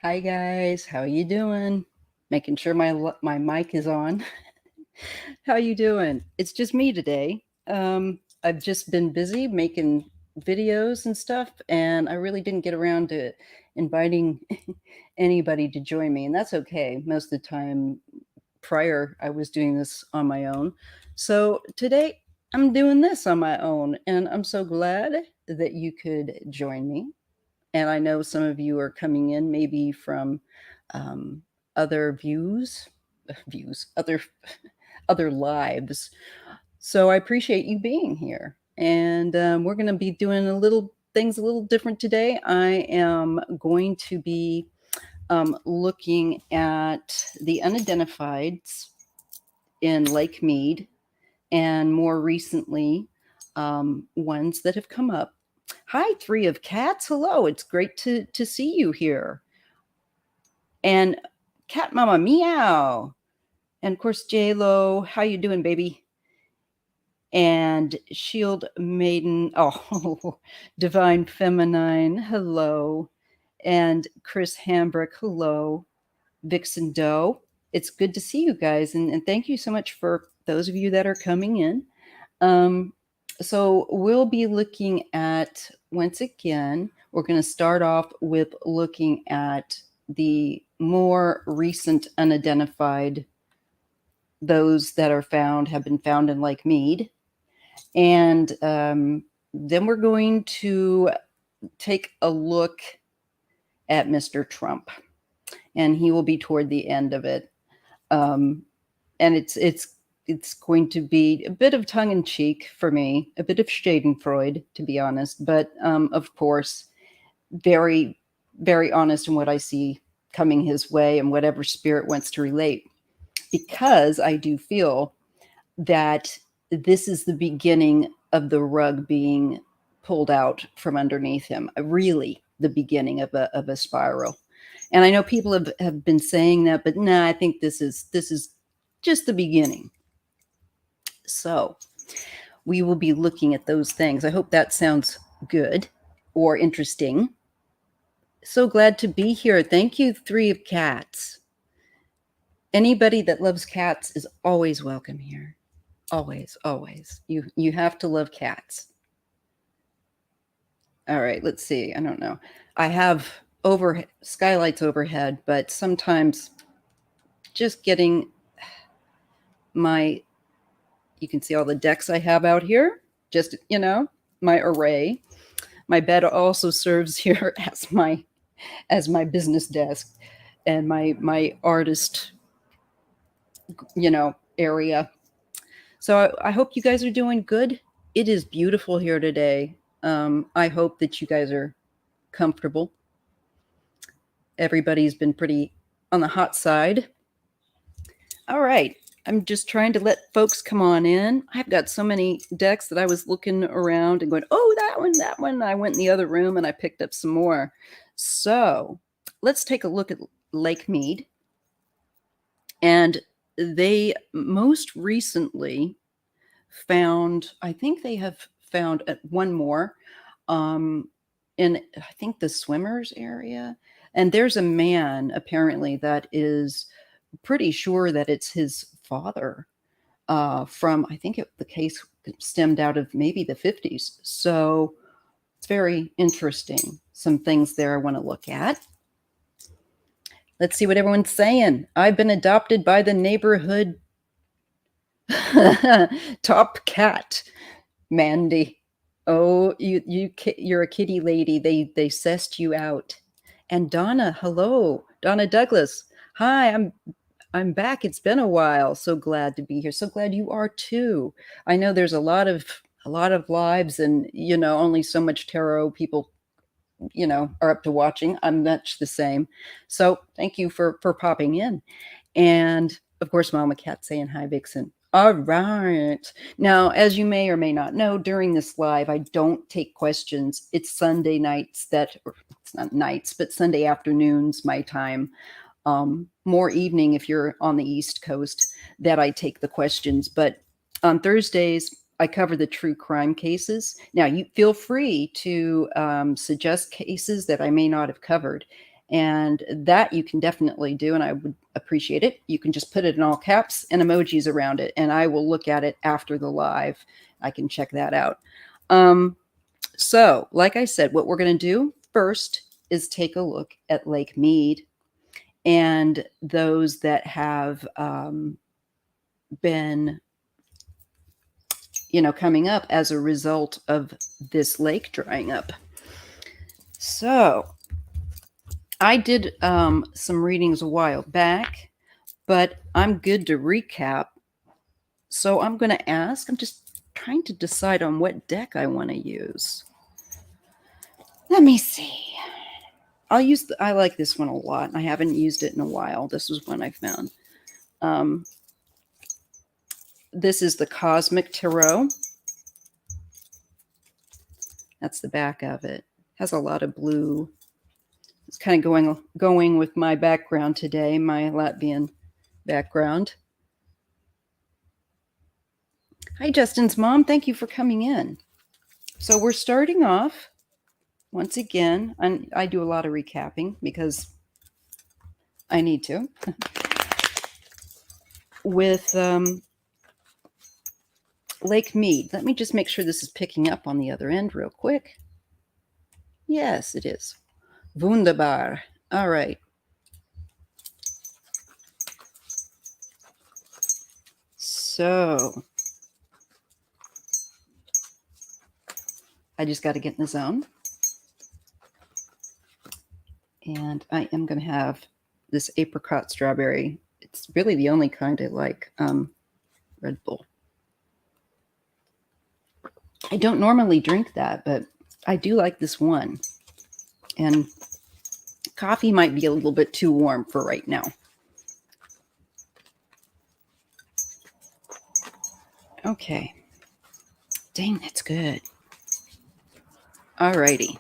Hi guys, how you doing? Making sure my mic is on. How you doing? It's just me today. I've just been busy making videos and stuff, and I really didn't get around to inviting anybody to join me, and that's okay. Most of the time prior, I was doing this on my own. So today I'm doing this on my own, and I'm so glad that you could join me. And I know some of you are coming in maybe from um, other other lives. So I appreciate you being here. And we're going to be doing things a little different today. I am going to be looking at the unidentifieds in Lake Mead, and more recently, ones that have come up. Hi, Three of Cats. Hello. It's great to see you here. And Cat Mama Meow. And of course, J-Lo. How you doing, baby? And Shield Maiden. Oh, Divine Feminine. Hello. And Chris Hambrick. Hello. Vixen Doe. It's good to see you guys. And thank you so much for those of you that are coming in. So we'll be looking at, once again, we're going to start off with looking at the more recent unidentified, those that are have been found in Lake Mead. And then we're going to take a look at Mr. Trump, and he will be toward the end of it. And it's going to be a bit of tongue in cheek for me, a bit of Schadenfreude, to be honest, but of course, very, very honest in what I see coming his way and whatever spirit wants to relate, because I do feel that this is the beginning of the rug being pulled out from underneath him, really the beginning of a spiral. And I know people have been saying that, but nah, I think this is just the beginning. So we will be looking at those things. I hope that sounds good or interesting. So glad to be here. Thank you, Three of Cats. Anybody that loves cats is always welcome here. Always, always. You have to love cats. All right, let's see. I don't know. I have skylights overhead, but sometimes just getting you can see all the decks I have out here, just, my array. My bed also serves here as my business desk and my artist, area. So I hope you guys are doing good. It is beautiful here today. I hope that you guys are comfortable. Everybody's been pretty on the hot side. All right. I'm just trying to let folks come on in. I've got so many decks that I was looking around and going, oh, that one, that one. I went in the other room and I picked up some more. So let's take a look at Lake Mead. And they most recently found, I think they have found one more in, I think, the swimmers area. And there's a man apparently that is pretty sure that it's his father from, I think the case stemmed out of maybe the 50s. So it's very interesting. Some things there I want to look at. Let's see what everyone's saying. I've been adopted by the neighborhood top cat, Mandy. Oh, you're a kitty lady. They sussed you out. And Donna, hello, Donna Douglas. Hi, I'm back. It's been a while. So glad to be here. So glad you are too. I know there's a lot of lives, and only so much tarot people are up to watching. I'm much the same. So thank you for popping in. And of course, Mama Cat saying hi, Vixen. All right. Now, as you may or may not know, during this live, I don't take questions. It's Sunday nights or it's not nights, but Sunday afternoons, my time. More evening if you're on the East Coast, that I take the questions. But on Thursdays, I cover the true crime cases. Now, you feel free to suggest cases that I may not have covered. And that you can definitely do, and I would appreciate it. You can just put it in all caps and emojis around it, and I will look at it after the live. I can check that out. So, like I said, what we're going to do first is take a look at Lake Mead and those that have been, coming up as a result of this lake drying up. So, I did some readings a while back, but I'm good to recap. So I'm going to ask, I'm just trying to decide on what deck I want to use. Let me see. I like this one a lot. I haven't used it in a while. This was one I found. This is the Cosmic Tarot. That's the back of it. Has a lot of blue. It's kind of going with my background today, my Latvian background. Hi, Justin's mom. Thank you for coming in. So we're starting off, once again, and I do a lot of recapping because I need to, with Lake Mead. Let me just make sure this is picking up on the other end real quick. Yes, it is. Wunderbar. All right. So I just got to get in the zone. And I am going to have this apricot strawberry. It's really the only kind I like, Red Bull. I don't normally drink that, but I do like this one. And coffee might be a little bit too warm for right now. Okay. Dang, that's good. All righty.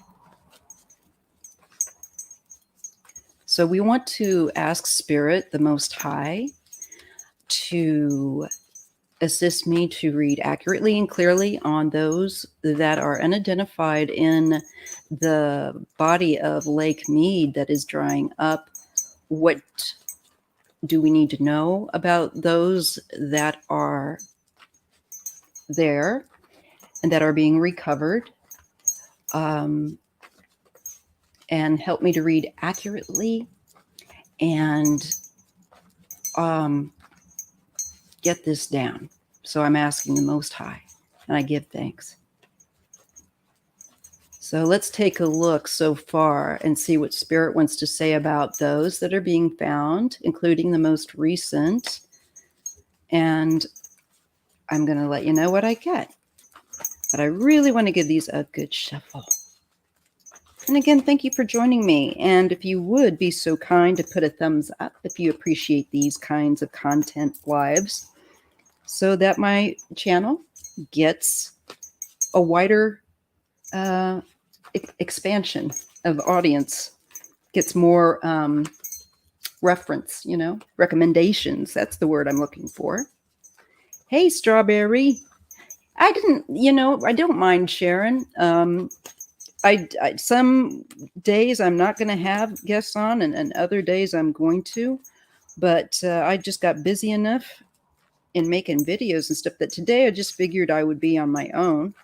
So we want to ask Spirit, the Most High, to assist me to read accurately and clearly on those that are unidentified in the body of Lake Mead that is drying up. What do we need to know about those that are there and that are being recovered? And help me to read accurately and get this down. So I'm asking the Most High, and I give thanks. So let's take a look so far and see what Spirit wants to say about those that are being found, including the most recent. And I'm going to let you know what I get. But I really want to give these a good shuffle. And again, thank you for joining me. And if you would be so kind to put a thumbs up if you appreciate these kinds of content lives, so that my channel gets a wider expansion of audience, gets more reference, recommendations. That's the word I'm looking for. Hey, Strawberry. I don't mind sharing. I some days I'm not going to have guests on, and other days I'm going to, but I just got busy enough in making videos and stuff that today I just figured I would be on my own.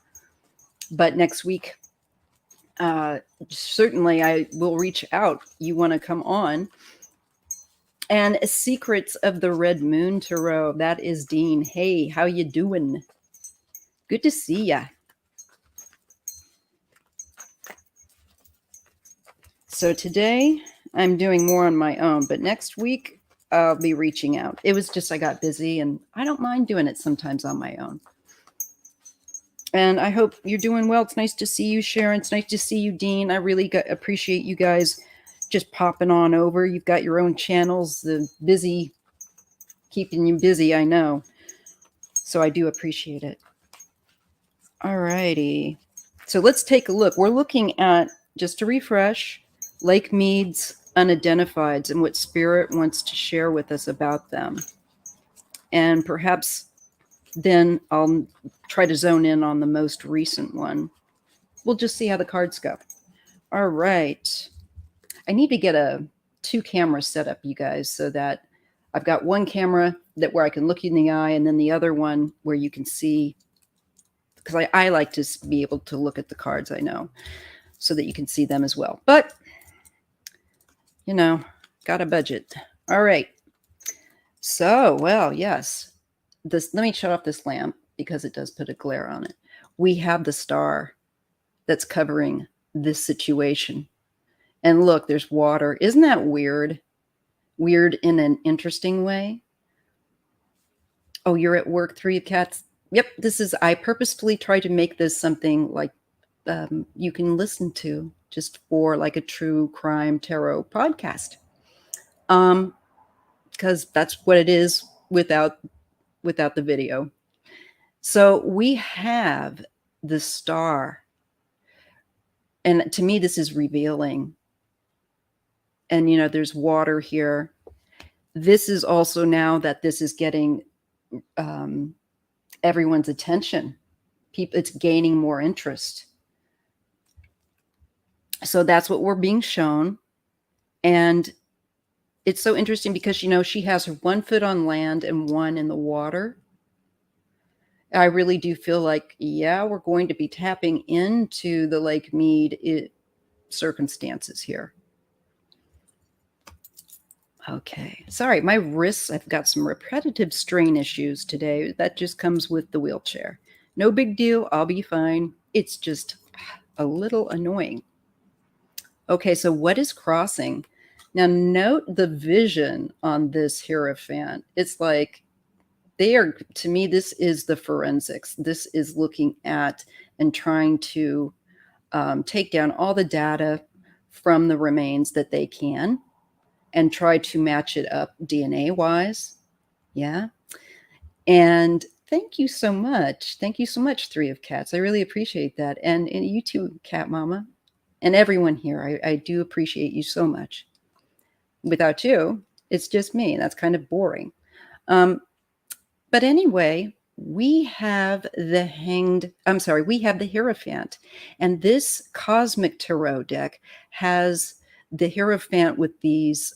But next week, certainly I will reach out. You want to come on? And Secrets of the Red Moon Tarot. That is Dean. Hey, how you doing? Good to see ya. So today I'm doing more on my own, but next week I'll be reaching out. It was just I got busy, and I don't mind doing it sometimes on my own. And I hope you're doing well. It's nice to see you, Sharon. It's nice to see you, Dean. I really appreciate you guys just popping on over. You've got your own channels, keeping you busy, I know. So I do appreciate it. All righty. So let's take a look. We're looking at, just to refresh, Lake Mead's unidentifieds and what Spirit wants to share with us about them. And perhaps then I'll try to zone in on the most recent one. We'll just see how the cards go. All right. I need to get a 2-camera setup, you guys, so that I've got one camera that where I can look you in the eye, and then the other one where you can see, because I like to be able to look at the cards, I know, so that you can see them as well. But, you know, got a budget. All right. So, well, yes. Let me shut off this lamp because it does put a glare on it. We have the star that's covering this situation. And look, there's water. Isn't that weird? Weird in an interesting way. Oh, you're at work, 3 cats. Yep, I purposefully tried to make this something like you can listen to just for like a true crime tarot podcast. Because that's what it is without the video. So we have the star. And to me, this is revealing. And, you know, there's water here. This is also now that this is getting everyone's attention. It's gaining more interest. So that's what we're being shown. And it's so interesting because, you know, she has her 1 foot on land and 1 in the water. I really do feel like, yeah, we're going to be tapping into the Lake Mead circumstances here. Okay. Sorry, my wrists, I've got some repetitive strain issues today. That just comes with the wheelchair. No big deal. I'll be fine. It's just a little annoying. Okay, so what is crossing? Now, note the vision on this Hierophant. It's like to me, this is the forensics. This is looking at and trying to take down all the data from the remains that they can and try to match it up DNA-wise. Yeah. And thank you so much. Thank you so much, 3 of Cats. I really appreciate that. And you too, Cat Mama. And everyone here, I do appreciate you so much. Without you, it's just me. That's kind of boring. But anyway, we have the Hierophant. And this Cosmic Tarot deck has the Hierophant with these,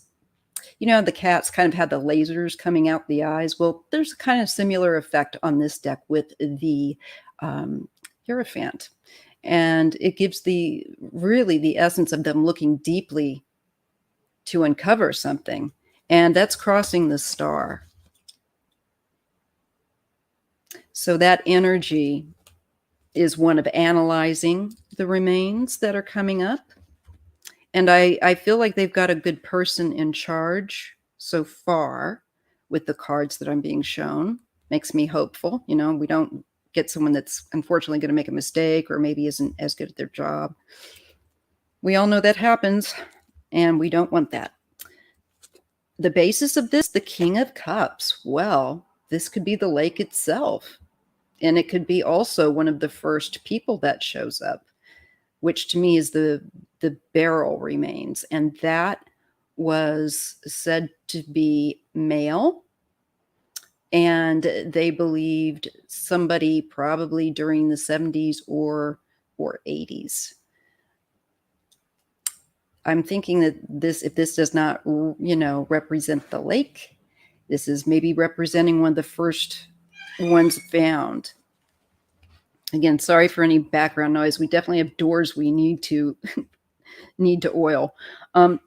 you know, the cats kind of had the lasers coming out the eyes. Well, there's a kind of similar effect on this deck with the Hierophant. And it gives really the essence of them looking deeply to uncover something. And that's crossing the star. So that energy is one of analyzing the remains that are coming up. And I feel like they've got a good person in charge so far with the cards that I'm being shown. Makes me hopeful. You know, we don't get someone that's unfortunately going to make a mistake or maybe isn't as good at their job. We all know that happens, and we don't want that. The basis of this, the King of Cups. Well, this could be the lake itself. And it could be also one of the first people that shows up, which to me is the barrel remains. And that was said to be male. And they believed somebody probably during the 70s or 80s. I'm thinking that if this does not, you know, represent the lake, this is maybe representing one of the first ones found. Again, sorry for any background noise. We definitely have doors we need to oil. Now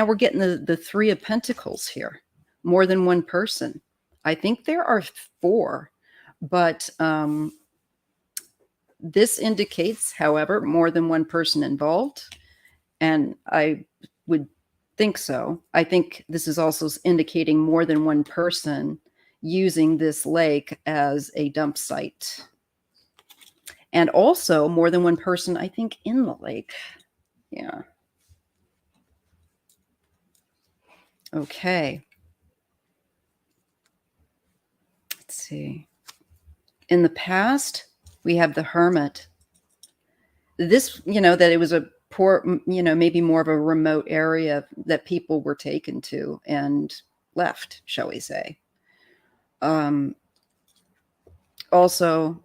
we're getting the 3 of Pentacles here. More than one person. I think there are 4, but this indicates, however, more than one person involved. And I would think so. I think this is also indicating more than one person using this lake as a dump site. And also more than one person, I think, in the lake. Yeah. Okay. Let's see. In the past, we have the Hermit. This, you know, that it was a poor, you know, maybe more of a remote area that people were taken to and left, shall we say. Also,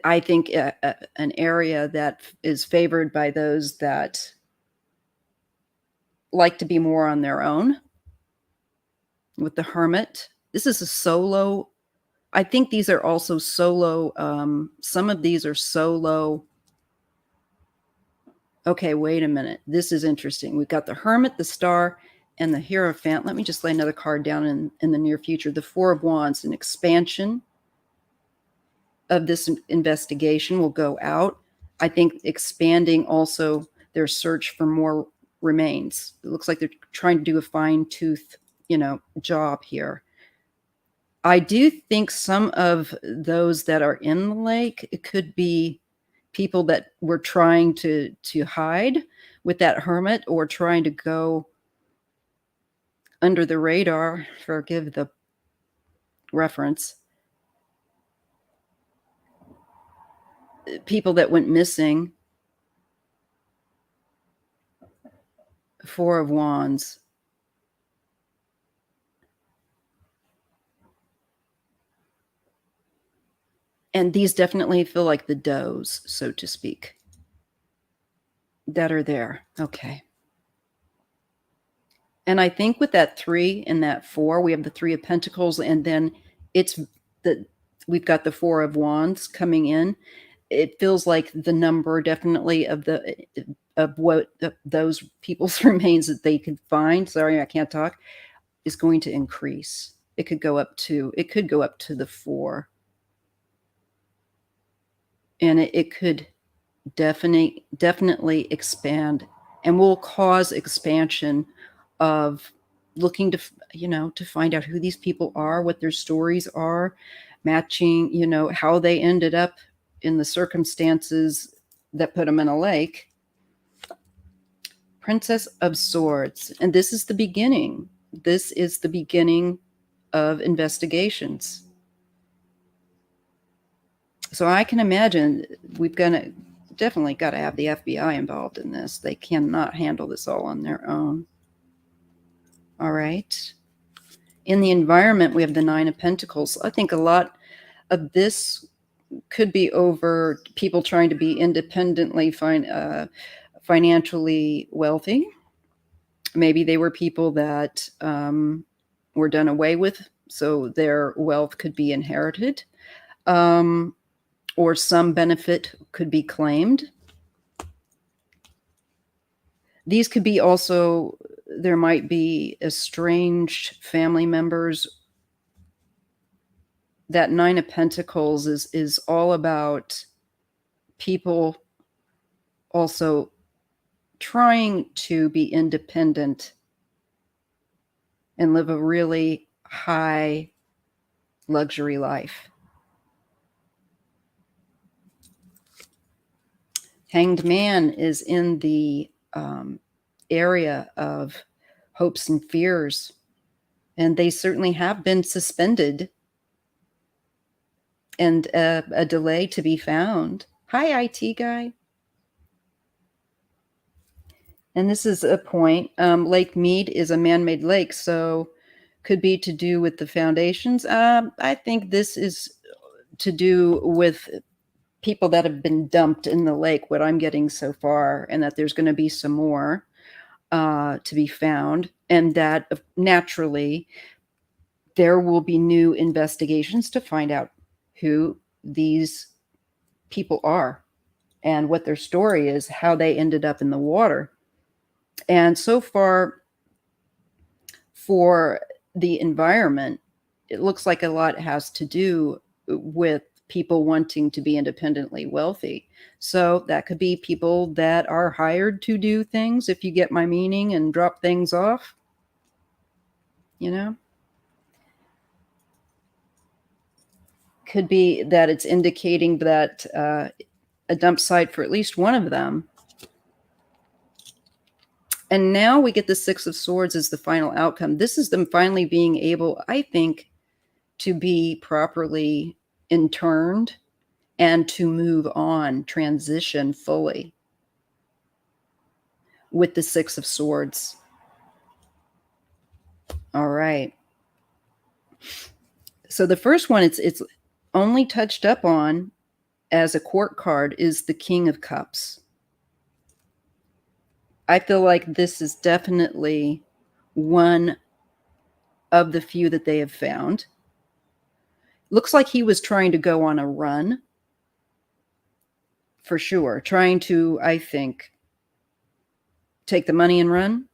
I think an area that is favored by those that like to be more on their own. With the Hermit, this is a solo. I think these are also solo. Some of these are solo. Okay, wait a minute. This is interesting. We've got the Hermit, the Star, and the Hierophant. Let me just lay another card down in the near future. The Four of Wands, an expansion of this investigation will go out. I think expanding also their search for more remains. It looks like they're trying to do a fine-tooth, job here. I do think some of those that are in the lake, it could be people that were trying to hide with that Hermit or trying to go under the radar, forgive the reference, people that went missing. Four of Wands. And these definitely feel like the does, so to speak, that are there. Okay. And I think with that 3 and that 4, we have the 3 of Pentacles, and then we've got the 4 of Wands coming in. It feels like the number definitely of those people's remains that they could find. Sorry, I can't talk. Is going to increase. It could go up to the 4. And it could definitely expand and will cause expansion of looking to find out who these people are, what their stories are, matching, how they ended up in the circumstances that put them in a lake. Princess of Swords. And this is the beginning. This is the beginning of investigations. So I can imagine we've definitely got to have the FBI involved in this. They cannot handle this all on their own. All right. In the environment, we have the 9 of Pentacles. I think a lot of this could be over people trying to be independently financially wealthy. Maybe they were people that were done away with, so their wealth could be inherited. Or some benefit could be claimed. These could be also, there might be estranged family members. That 9 of Pentacles is all about people also trying to be independent and live a really high luxury life. Hanged Man is in the area of hopes and fears, and they certainly have been suspended and a delay to be found. Hi, IT guy. And this is a point. Lake Mead is a man-made lake, so could be to do with the foundations. I think this is to do with people that have been dumped in the lake, what I'm getting so far, and that there's going to be some more to be found, and that naturally there will be new investigations to find out who these people are and what their story is, how they ended up in the water. And so far, for the environment, it looks like a lot has to do with people wanting to be independently wealthy. So that could be people that are hired to do things, if you get my meaning, and drop things off, Could be that it's indicating that a dump site for at least one of them. And now we get the 6 of Swords as the final outcome. This is them finally being able, I think, to be properly interned and to move on, transition fully with the 6 of Swords. All right. So the first one, it's only touched up on as a court card is the King of Cups. I feel like this is definitely one of the few that they have found. Looks like he was trying to go on a run, for sure. Trying to, I think, take the money and run.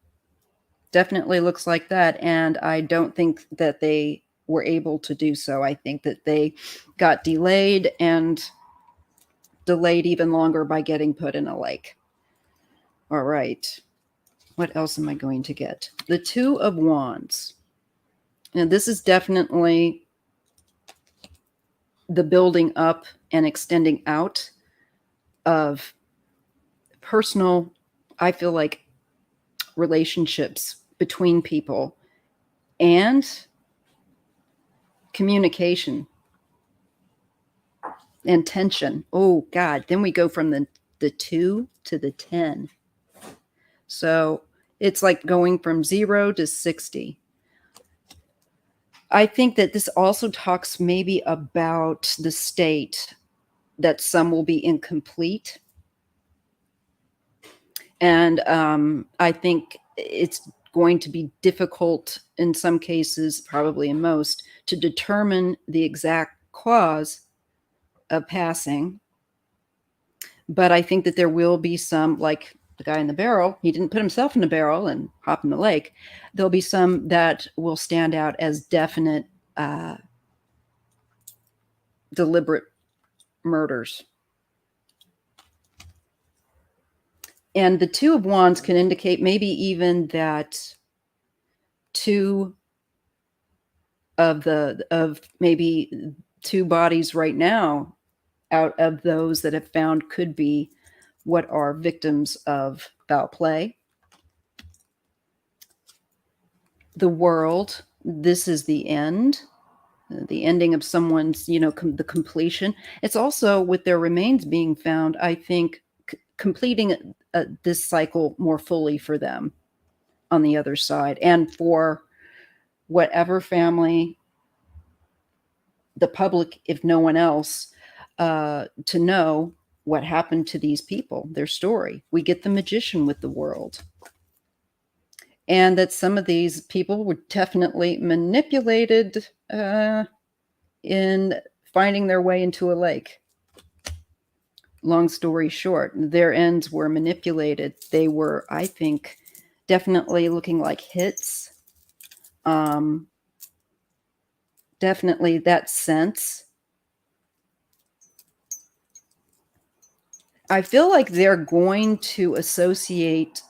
Definitely looks like that. And I don't think that they were able to do so. I think that they got delayed and delayed even longer by getting put in a lake. All right. What else am I going to get? The Two of Wands. And this is definitely the building up and extending out of personal, I feel like, relationships between people and communication and tension. Oh, God. Then we go from the 2 to the 10. So it's like going from 0 to 60. I think that this also talks maybe about the state that some will be incomplete. And I think it's going to be difficult in some cases, probably in most, to determine the exact cause of passing. But I think that there will be some, like the guy in the barrel, he didn't put himself in the barrel and hop in the lake. There'll be some that will stand out as definite deliberate murders. And the Two of Wands can indicate maybe even that two of maybe two bodies right now out of those that have found could be what are victims of foul play. The World, this is the end, the ending of someone's, the completion. It's also with their remains being found, I think, completing this cycle more fully for them on the other side, and for whatever family, the public, if no one else, to know what happened to these people, their story. We get the Magician with the World. And that some of these people were definitely manipulated in finding their way into a lake. Long story short, their ends were manipulated. They were, I think, definitely looking like hits. Definitely that sense. I feel like they're going to associate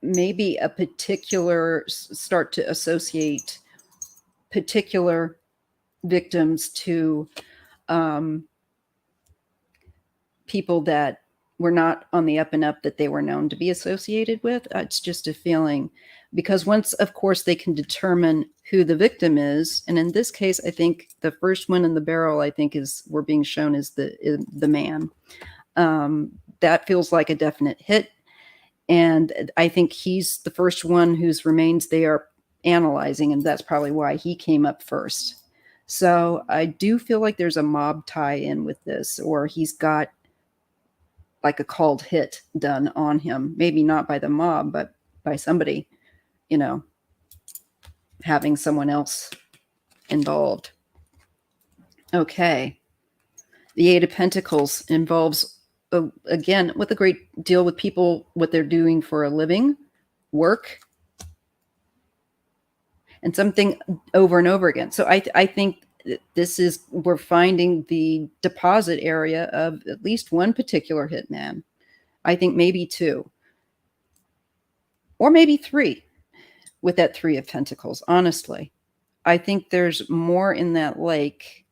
maybe a particular, start to associate particular victims to people that were not on the up and up that they were known to be associated with. It's just a feeling, because once, of course, they can determine who the victim is, and in this case, I think the first one in the barrel, I think, we're being shown is the man. That feels like a definite hit, and I think he's the first one whose remains they are analyzing, and that's probably why he came up first. So I do feel like there's a mob tie-in with this, or he's got like a called hit done on him. Maybe not by the mob, but by somebody, having someone else involved. Okay. The Eight of Pentacles involves, again, with a great deal with people, what they're doing for a living, work, and something over and over again. So I think we're finding the deposit area of at least one particular hitman. I think maybe two, or maybe three, with that Three of Pentacles. Honestly, I think there's more in that lake.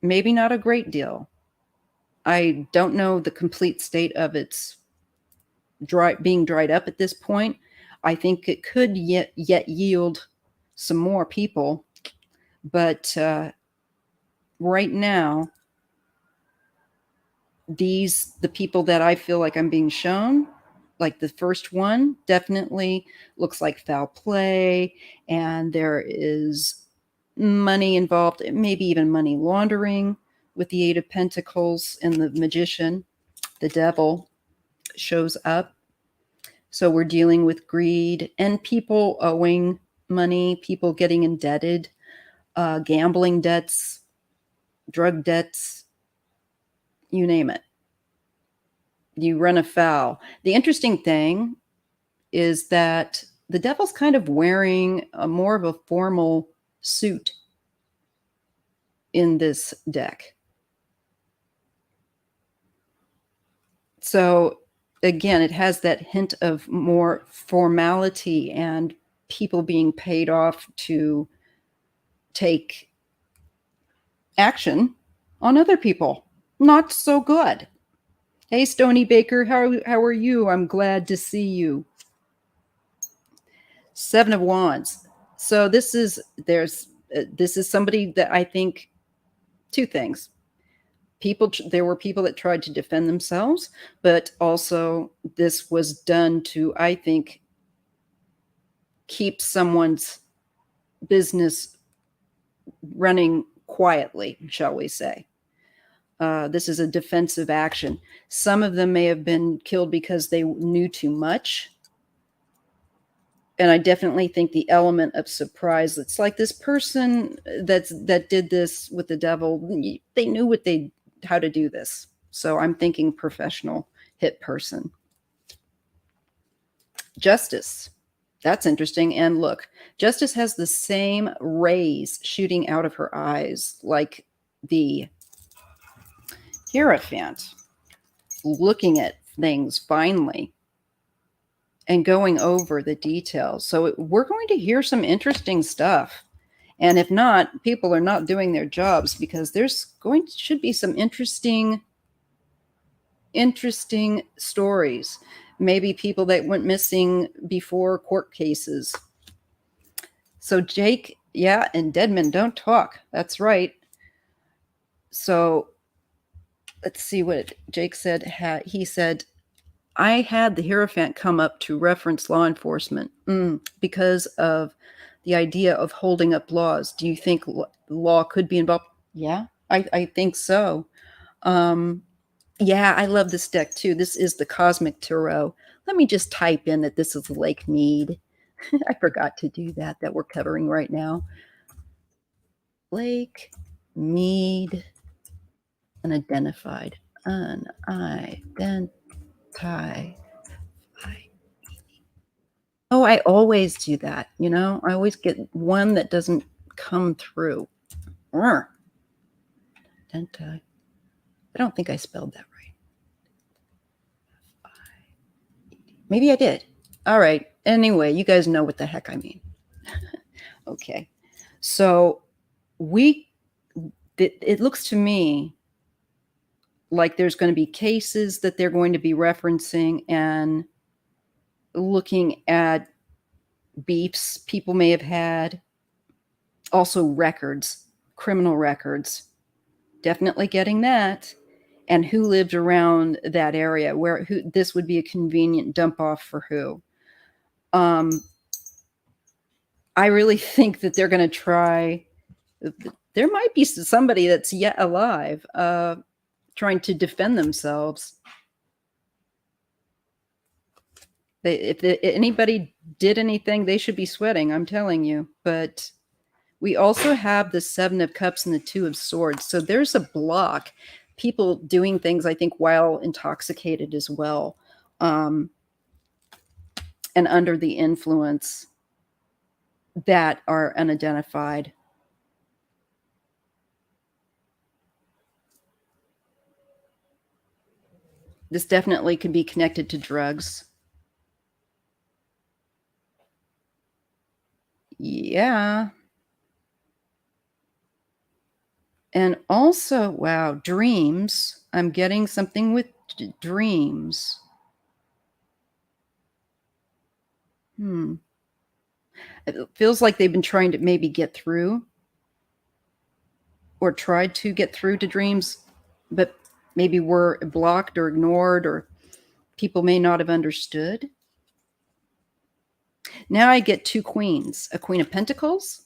Maybe not a great deal. I don't know the complete state of its being dried up at this point. I think it could yet yield some more people, but right now, the people that I feel like I'm being shown, like the first one, definitely looks like foul play, and there is money involved, maybe even money laundering, with the Eight of Pentacles and the Magician, the Devil shows up. So we're dealing with greed and people owing money, people getting indebted, gambling debts, drug debts, you name it. You run afoul. The interesting thing is that the Devil's kind of wearing more of a formal suit in this deck. So again, it has that hint of more formality and people being paid off to take action on other people. Not so good. Hey, Stony Baker, how are you? I'm glad to see you. Seven of Wands. So this is somebody that I think two things. There were people that tried to defend themselves, but also this was done to, I think, keep someone's business running quietly, shall we say. This is a defensive action. Some of them may have been killed because they knew too much. And I definitely think the element of surprise, it's like this person that did this with the Devil, they knew how to do this. So I'm thinking professional hit person. Justice. That's interesting. And look, Justice has the same rays shooting out of her eyes like the Hierophant, looking at things finally and going over the details. So we're going to hear some interesting stuff. And if not, people are not doing their jobs, because should be some interesting stories. Maybe people that went missing before court cases. So Jake, yeah, and dead men don't talk. That's right. So let's see what Jake said. He said, I had the Hierophant come up to reference law enforcement because of the idea of holding up laws. Do you think law could be involved? Yeah, I think so. Yeah, I love this deck too. This is the Cosmic Tarot. Let me just type in that this is Lake Mead. I forgot to do that we're covering right now. Lake Mead, unidentified. Oh, I always do that. I always get one that doesn't come through. I don't think I spelled that right. Maybe I did. All right. Anyway, you guys know what the heck I mean. Okay. So it looks to me like there's going to be cases that they're going to be referencing and looking at beefs people may have had. Also records, criminal records. Definitely getting that. And who lived around that area, this would be a convenient dump off for who. I really think that they're going to try. There might be somebody that's yet alive trying to defend themselves. If anybody did anything, they should be sweating, I'm telling you. But we also have the Seven of Cups and the Two of Swords. So there's a block. People doing things, I think, while intoxicated as well. And under the influence that are unidentified. This definitely could be connected to drugs. Yeah. And also, wow, dreams. I'm getting something with dreams. It feels like they've been trying to maybe get through or tried to get through to dreams, but maybe were blocked or ignored, or people may not have understood. Now I get two queens, a Queen of Pentacles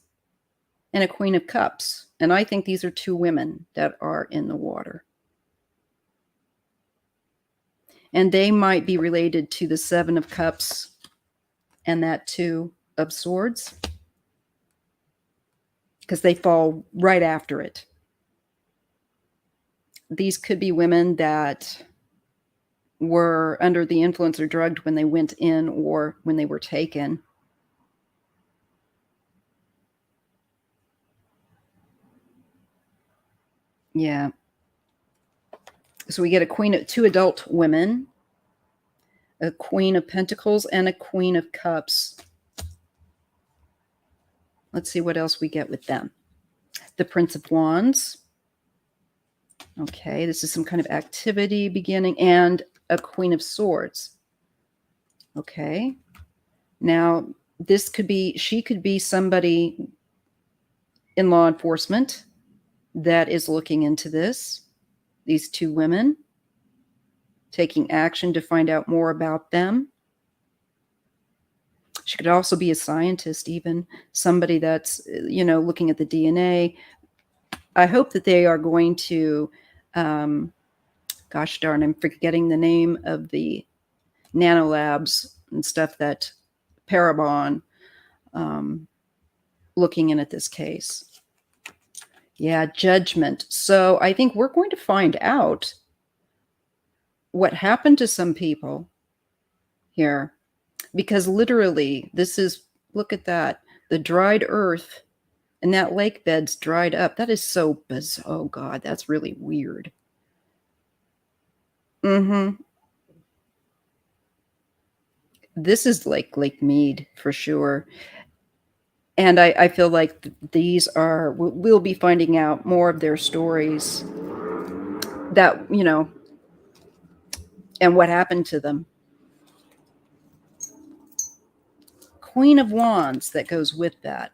and a Queen of Cups. And I think these are two women that are in the water. And they might be related to the Seven of Cups and that Two of Swords, because they fall right after it. These could be women that were under the influence or drugged when they went in or when they were taken. Yeah. So we get a queen of two adult women, a Queen of Pentacles, and a Queen of Cups. Let's see what else we get with them. The Prince of Wands. Okay, this is some kind of activity beginning, and a Queen of Swords. Okay. Now, this could be, she could be somebody in law enforcement that is looking into this. These two women taking action to find out more about them. She could also be a scientist, even somebody that's, looking at the DNA. I hope that they are going to, gosh darn, I'm forgetting the name of the nanolabs and stuff that Parabon looking in at this case. Yeah, judgment. So I think we're going to find out what happened to some people here, because literally this is, look at that, the dried earth, and that lake bed's dried up. That is so bizarre. Oh God, that's really weird. This is like Lake Mead for sure. And I feel like these are, we'll be finding out more of their stories that, and what happened to them. Queen of Wands that goes with that.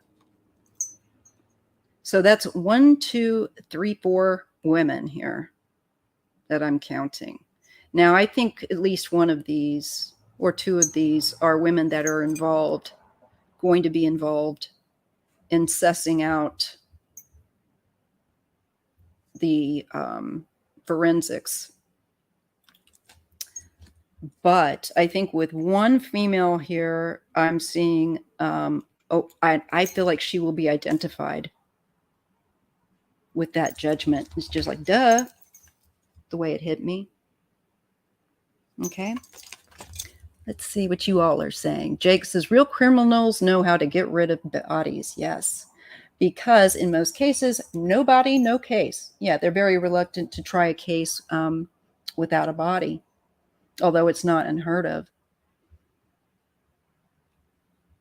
So that's 1, 2, 3, 4 women here that I'm counting. Now, I think at least one of these or two of these are women that are involved, going to be involved in sussing out the forensics. But I think with one female here, I'm seeing, I feel like she will be identified with that judgment. It's just like, duh, the way it hit me. Okay. Let's see what you all are saying. Jake says, real criminals know how to get rid of bodies. Yes. Because in most cases, no body, no case. Yeah, they're very reluctant to try a case without a body, although it's not unheard of.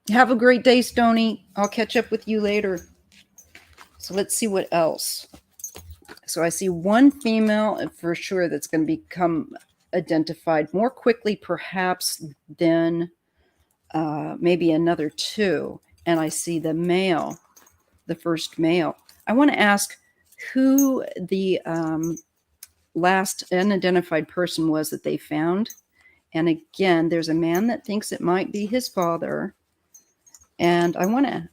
Have a great day, Stony. I'll catch up with you later. So let's see what else. So I see one female for sure that's going to become identified more quickly, perhaps, than maybe another two. And I see the male, the first male. I want to ask who the last unidentified person was that they found. And again, there's a man that thinks it might be his father. And I want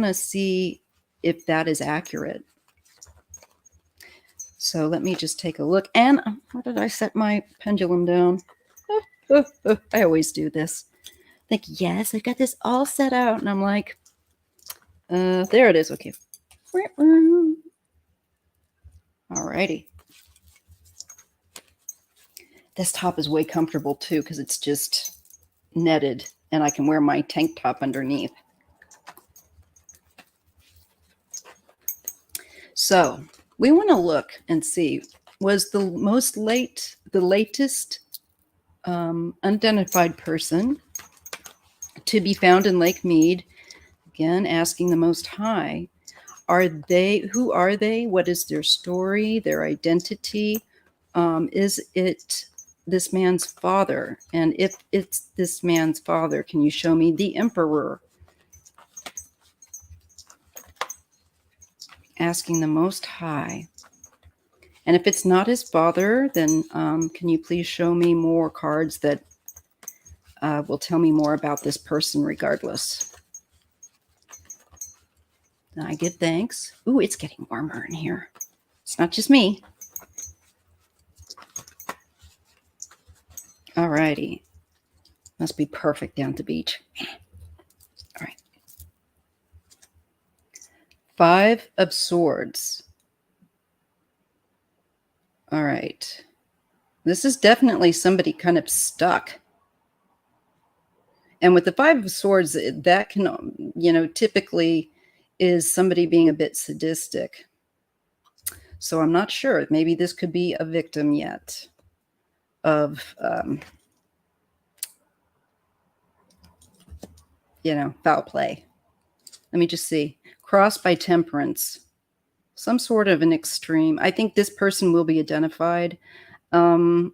to see if that is accurate. So let me just take a look. And where did I set my pendulum down? I always do this. Like, yes, I've got this all set out. And I'm like, there it is. Okay. Alrighty. This top is way comfortable too, because it's just netted and I can wear my tank top underneath. So we want to look and see, was the latest unidentified person to be found in Lake Mead? Again, asking the Most High, who are they? What is their story, their identity? Is it this man's father? And if it's this man's father, can you show me the Emperor? Asking the Most High. And if it's not his father, then can you please show me more cards that will tell me more about this person regardless? I give thanks. Ooh, it's getting warmer in here. It's not just me. All righty. Must be perfect down at the beach. All right. 5 of Swords. All right. This is definitely somebody kind of stuck. And with the 5 of Swords, that can, typically is somebody being a bit sadistic. So I'm not sure. Maybe this could be a victim yet of, foul play. Let me just see. Crossed by Temperance. Some sort of an extreme. I think this person will be identified. I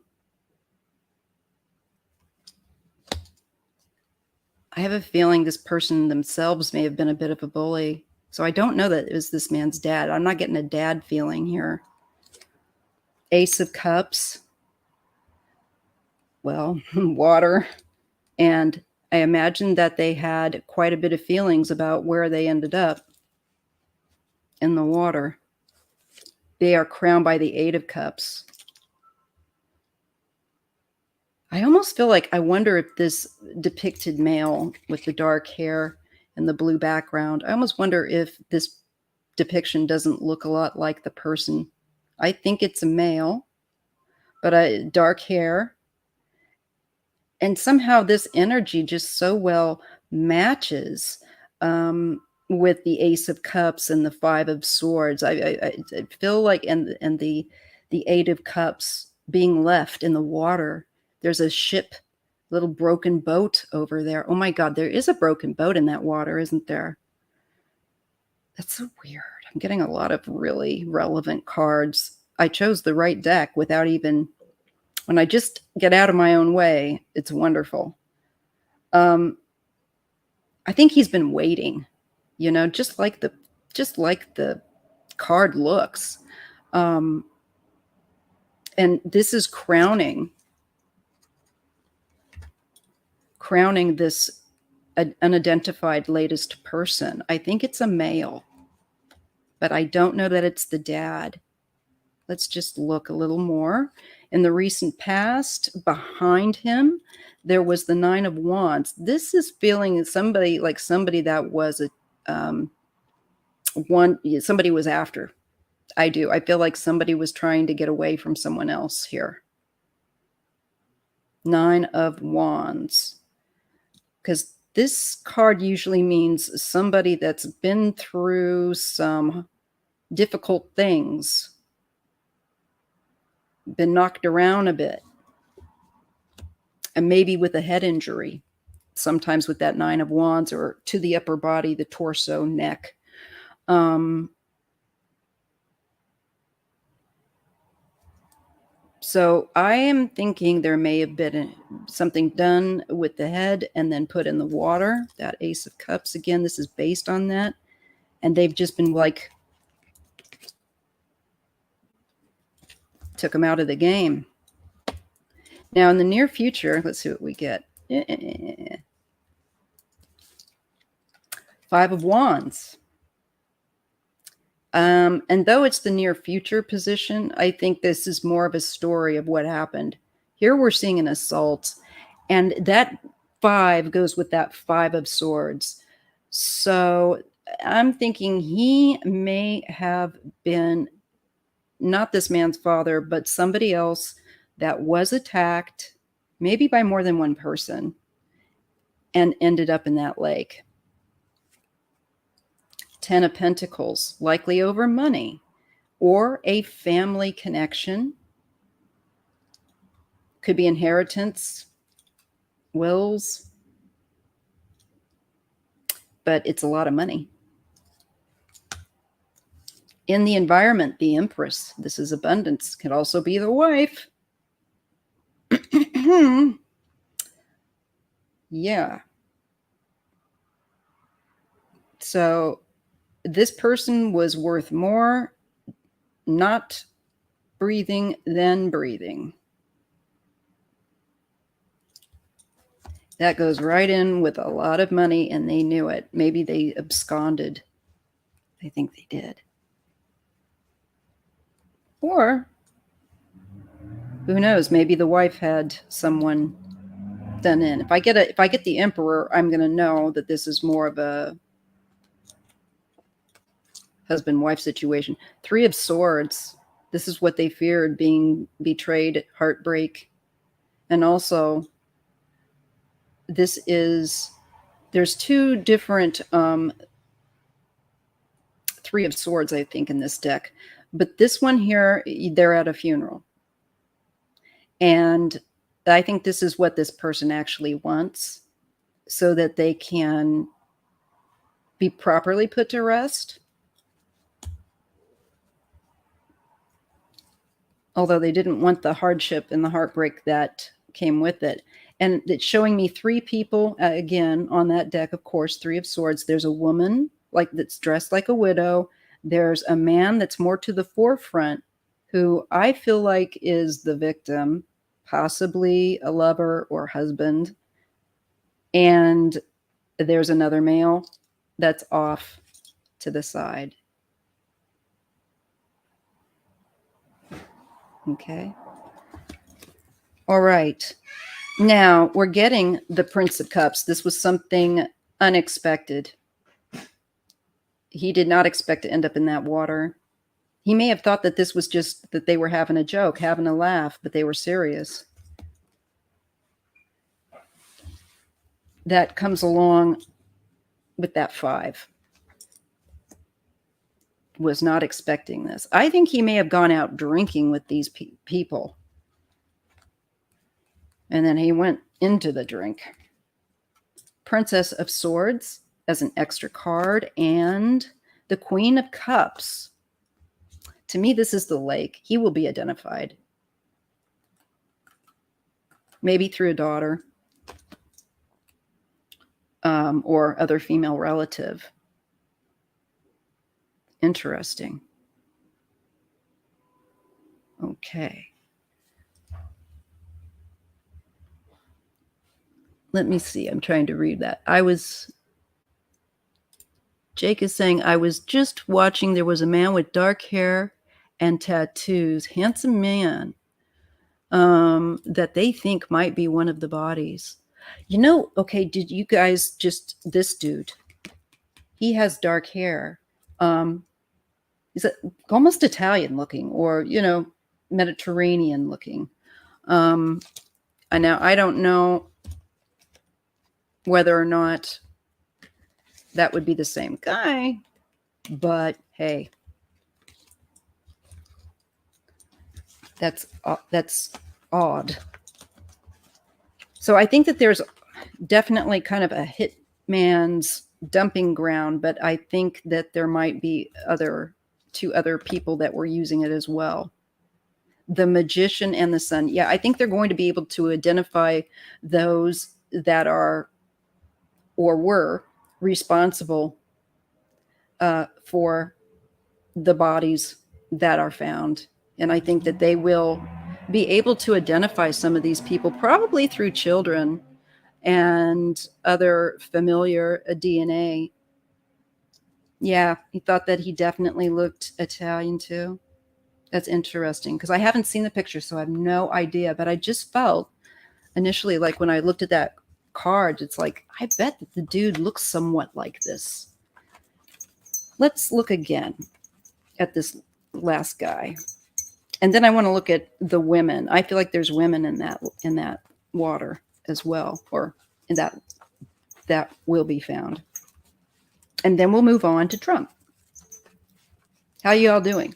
have a feeling this person themselves may have been a bit of a bully. So I don't know that it was this man's dad. I'm not getting a dad feeling here. Ace of Cups. Well, water. And I imagine that they had quite a bit of feelings about where they ended up in the water. They are crowned by the 8 of Cups. I almost feel like I wonder if this depicted male with the dark hair and the blue background, I almost wonder if this depiction doesn't look a lot like the person. I think it's a male, but dark hair. And somehow this energy just so well matches with the Ace of Cups and the 5 of Swords. I feel like, and the 8 of Cups being left in the water. There's a ship, little broken boat over there. Oh my God, there is a broken boat in that water, isn't there? That's so weird. I'm getting a lot of really relevant cards. I chose the right deck without even, when I just get out of my own way, it's wonderful. I think he's been waiting, just like the card looks. And this is crowning this unidentified latest person. I think it's a male, but I don't know that it's the dad. Let's just look a little more. In the recent past, behind him, there was the 9 of Wands. This is feeling somebody that was somebody was after. I feel like somebody was trying to get away from someone else here. 9 of Wands. Because this card usually means somebody that's been through some difficult things, been knocked around a bit, and maybe with a head injury, sometimes with that 9 of Wands, or to the upper body, the torso, neck. So I am thinking there may have been something done with the head and then put in the water. That Ace of Cups, again, this is based on that. And they've just been like, took him out of the game. Now, in the near future, let's see what we get. 5 of Wands. And though it's the near future position, I think this is more of a story of what happened. Here we're seeing an assault, and that 5 goes with that 5 of Swords. So I'm thinking he may have been not this man's father, but somebody else that was attacked, maybe by more than one person, and ended up in that lake. 10 of Pentacles, likely over money or a family connection. Could be inheritance, wills, but it's a lot of money. In the environment, the Empress, this is abundance, could also be the wife. Yeah. So this person was worth more not breathing than breathing. That goes right in with a lot of money, and they knew it. Maybe they absconded. I think they did. Or who knows? Maybe the wife had someone done in. If I get the Emperor, I'm going to know that this is more of a husband-wife situation. 3 of Swords. This is what they feared, being betrayed, heartbreak. And also, there's 2 different 3 of Swords, I think, in this deck. But this one here, they're at a funeral. And I think this is what this person actually wants, so that they can be properly put to rest. Although they didn't want the hardship and the heartbreak that came with it. And it's showing me 3 people, again, on that deck, of course, 3 of Swords. There's a woman that's dressed like a widow. There's a man that's more to the forefront, who I feel like is the victim, possibly a lover or husband. And there's another male that's off to the side. Okay. All right. Now we're getting the Prince of Cups. This was something unexpected. He did not expect to end up in that water. He may have thought that this was just that they were having a joke, having a laugh, but they were serious. That comes along with that 5. Was not expecting this. I think he may have gone out drinking with these people. And then he went into the drink. Princess of Swords as an extra card, and the Queen of Cups. To me, this is the lake. He will be identified. Maybe through a daughter or other female relative. Interesting. Okay. Let me see. I'm trying to read that. Jake is saying, I was just watching. There was a man with dark hair and tattoos. Handsome man. That they think might be one of the bodies. Okay, did you guys this dude, he has dark hair. He's almost Italian looking, or, Mediterranean looking. And now I don't know whether or not that would be the same guy, but hey, that's odd. So I think that there's definitely kind of a hitman's dumping ground, but I think that there might be 2 other people that were using it as well. The Magician and the Sun. Yeah, I think they're going to be able to identify those that are or were responsible for the bodies that are found. And I think that they will be able to identify some of these people, probably through children and other familiar DNA. Yeah, he thought that he definitely looked Italian too. That's interesting, because I haven't seen the picture, so I have no idea. But I just felt initially, like when I looked at that card, it's like, I bet that the dude looks somewhat like this. Let's look again at this last guy. And then I want to look at the women. I feel like there's women in that water as well, or in that will be found. And then we'll move on to Trump. How you all doing?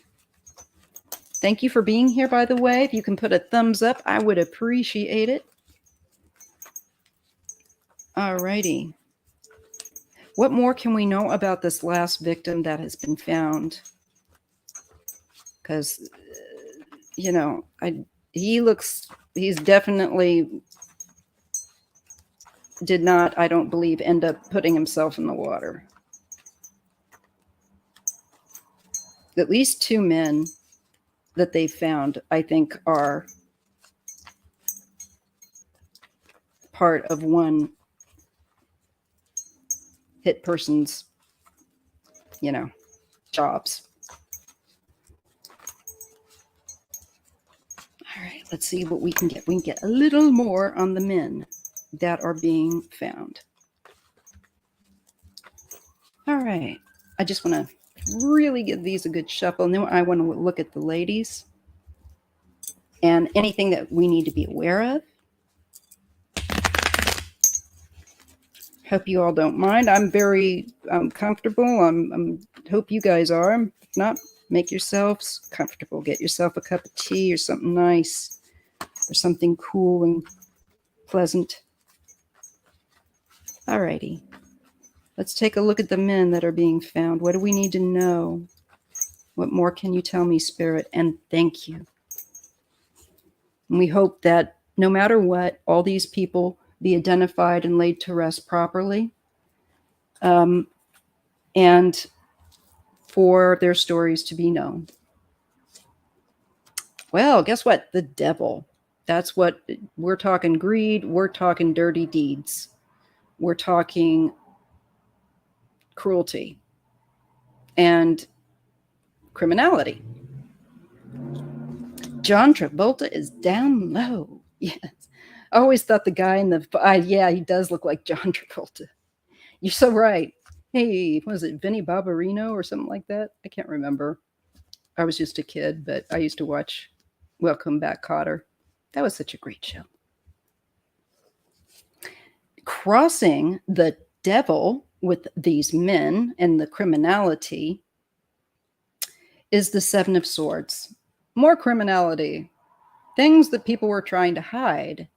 Thank you for being here, by the way. If you can put a thumbs up, I would appreciate it. All righty. What more can we know about this last victim that has been found? Because, he's definitely did not, I don't believe, end up putting himself in the water. At least 2 men that they found, I think, are part of one hit person's, jobs. All right, let's see what we can get. We can get a little more on the men that are being found. All right, I just want to really give these a good shuffle, and then I want to look at the ladies and anything that we need to be aware of. Hope you all don't mind. I'm very comfortable. I'm hope you guys are. If not, make yourselves comfortable. Get yourself a cup of tea or something nice or something cool and pleasant. All righty. Let's take a look at the men that are being found. What do we need to know? What more can you tell me, Spirit? And thank you. And we hope that no matter what, all these people be identified and laid to rest properly, and for their stories to be known. Well, guess what? The devil. That's what we're talking. Greed. We're talking dirty deeds. We're talking cruelty and criminality. John Travolta is down low. Yes. I always thought the guy in the, yeah, he does look like John Travolta. You're so right. Hey, was it Vinnie Barbarino or something like that? I can't remember. I was just a kid, but I used to watch Welcome Back, Kotter. That was such a great show. Crossing the devil with these men and the criminality is the Seven of Swords. More criminality, things that people were trying to hide,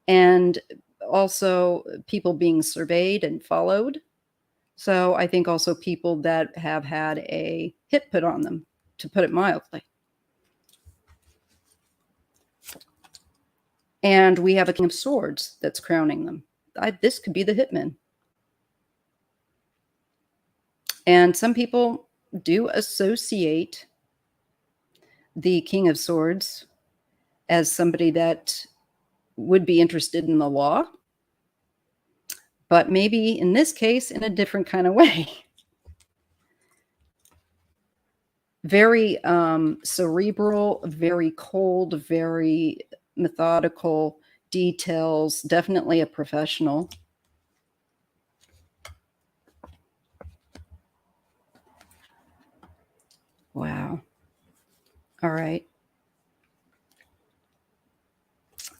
and also people being surveyed and followed. So I think also people that have had a hit put on them, to put it mildly. And we have a King of Swords that's crowning them. This could be the hitman. And some people do associate the King of Swords as somebody that would be interested in the law, but maybe in this case in a different kind of way. Very cerebral, very cold, very methodical, details, definitely a professional. Wow. All right.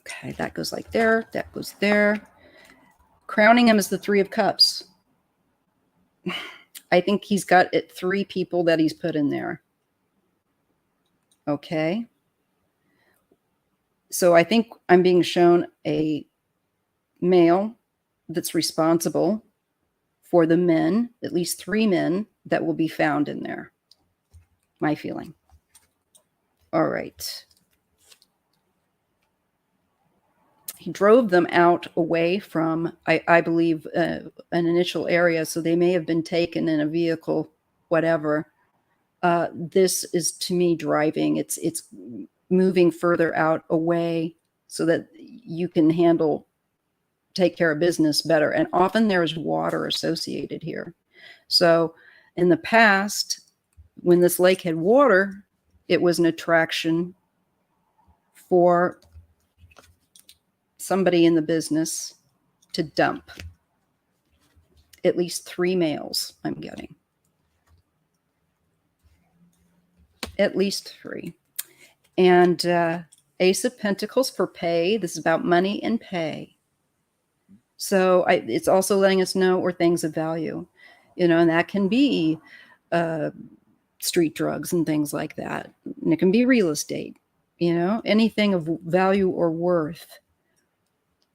Okay, that goes like there, that goes there. Crowning him as the Three of Cups. I think he's got 3 people that he's put in there. Okay. So I think I'm being shown a male that's responsible for the men, at least 3 men that will be found in there. My feeling. All right. He drove them out away from, I believe, an initial area. So they may have been taken in a vehicle, whatever. This is, to me, driving. It's moving further out away so that you can take care of business better. And often there's water associated here. So in the past, when this lake had water, it was an attraction for somebody in the business to dump. At least 3 males, I'm getting. At least 3. And Ace of Pentacles for pay. This is about money and pay. So it's also letting us know or things of value, and that can be street drugs and things like that. And it can be real estate, anything of value or worth.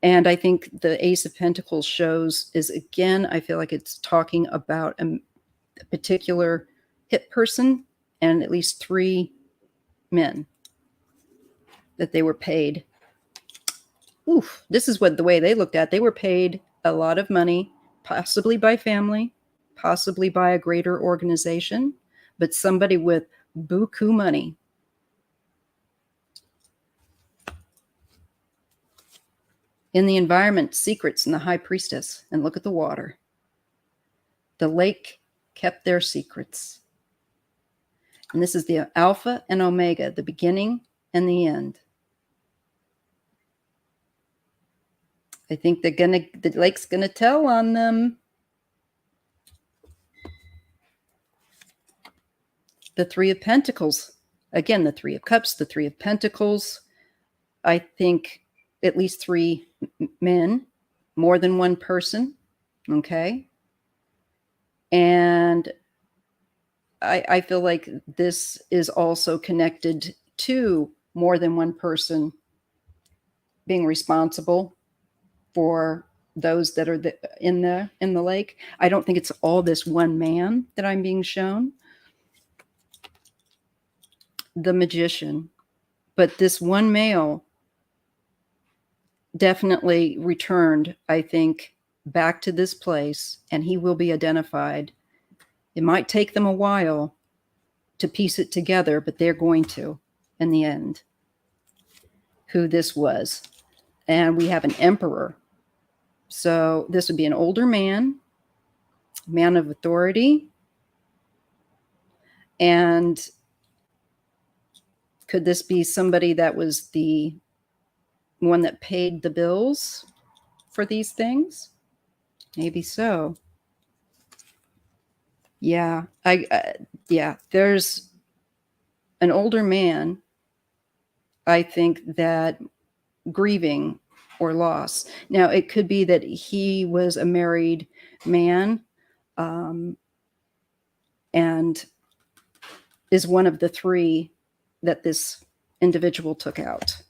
And I think the Ace of Pentacles again, I feel like it's talking about a particular hit person and at least 3 men that they were paid. Oof, this is the way they looked at. They were paid a lot of money, possibly by family, possibly by a greater organization, but somebody with buku money. In the environment, secrets and the High Priestess. And look at the water. The lake kept their secrets. And this is the Alpha and Omega, the beginning and the end. I think the lake's gonna tell on them. The Three of Pentacles. Again, the Three of Cups, the Three of Pentacles. I think at least three men, more than one person. Okay. And I feel like this is also connected to more than one person being responsible for those that are in the lake. I don't think it's all this one man that I'm being shown. The Magician. But this one male definitely returned, I think, back to this place, and he will be identified. It might take them a while to piece it together, but they're going to in the end, who this was. And we have an Emperor. So this would be an older man of authority. And could this be somebody that was the one that paid the bills for these things? Maybe so. Yeah, yeah, there's an older man, I think, that grieving or loss. Now, it could be that he was a married man, and is one of the three that this individual took out.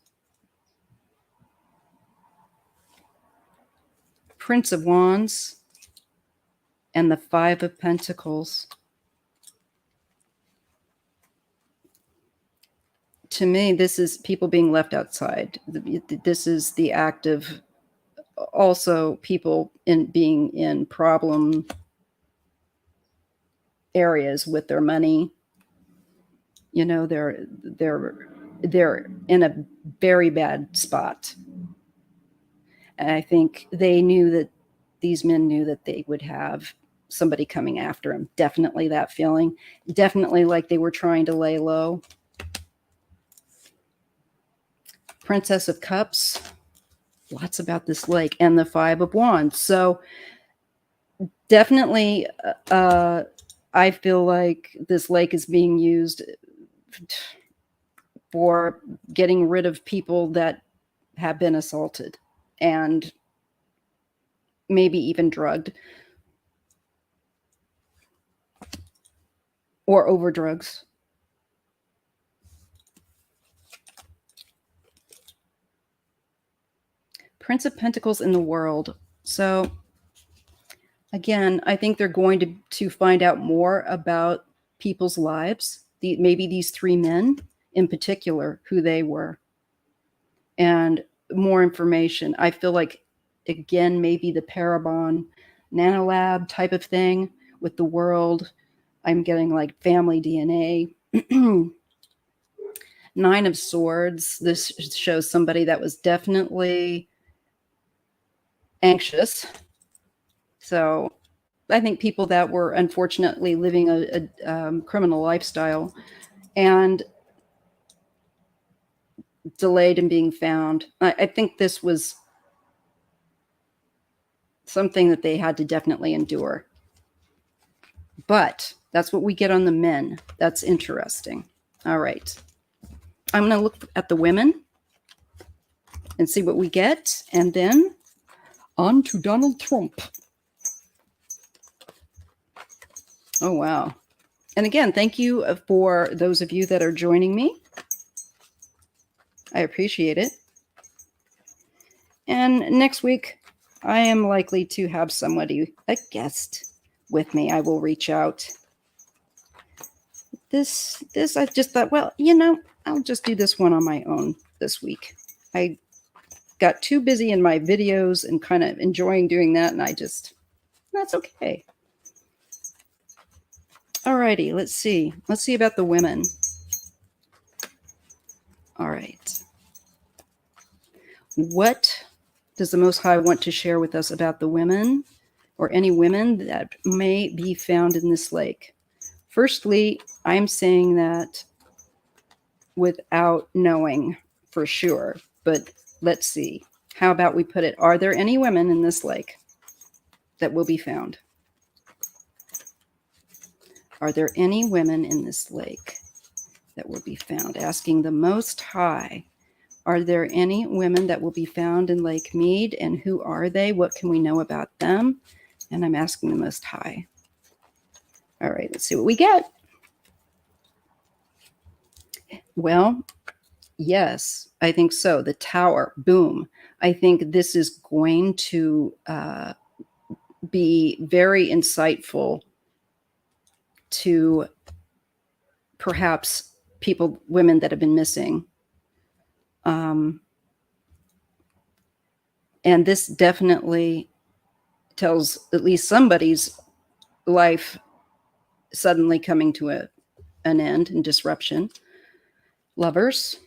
Prince of Wands and the Five of Pentacles. To me, this is people being left outside. This is the act of also people being in problem areas with their money. You know, they're in a very bad spot. And I think they knew that these men knew that they would have somebody coming after him. Definitely that feeling. Definitely like they were trying to lay low. Princess of Cups. Lots about this lake. And the Five of Wands. So definitely I feel like this lake is being used for getting rid of people that have been assaulted and maybe even drugged or over drugs. Prince of Pentacles in the World. So again, I think they're going to find out more about people's lives, maybe these three men in particular, who they were, and more information. I feel like, again, maybe the Parabon nanolab type of thing with the world. I'm getting like family DNA. Nine of Swords. This shows somebody that was definitely anxious. So I think people that were unfortunately living a criminal lifestyle and delayed in being found. I think this was something that they had to definitely endure. But that's what we get on the men. That's interesting. All right. I'm going to look at the women and see what we get. And then on to Donald Trump. Oh, wow. And again, thank you for those of you that are joining me. I appreciate it. And next week, I am likely to have somebody, a guest, with me. I will reach out. This, I just thought, well, you know, I'll just do this one on my own this week. I got too busy in my videos and kind of enjoying doing that, and that's okay. Alrighty, let's see. Let's see about the women. All right. What does the Most High want to share with us about the women or any women that may be found in this lake? Firstly, I'm saying that without knowing for sure, but let's see. How about we put it, are there any women in this lake that will be found? Are there any women in this lake that will be found? Asking the Most High, are there any women that will be found in Lake Mead, and who are they? What can we know about them? And I'm asking the Most High. All right, let's see what we get. Well, yes, I think so. The Tower, boom. I think this is going to be very insightful to perhaps women that have been missing. And this definitely tells at least somebody's life suddenly coming to an end and disruption. Lovers.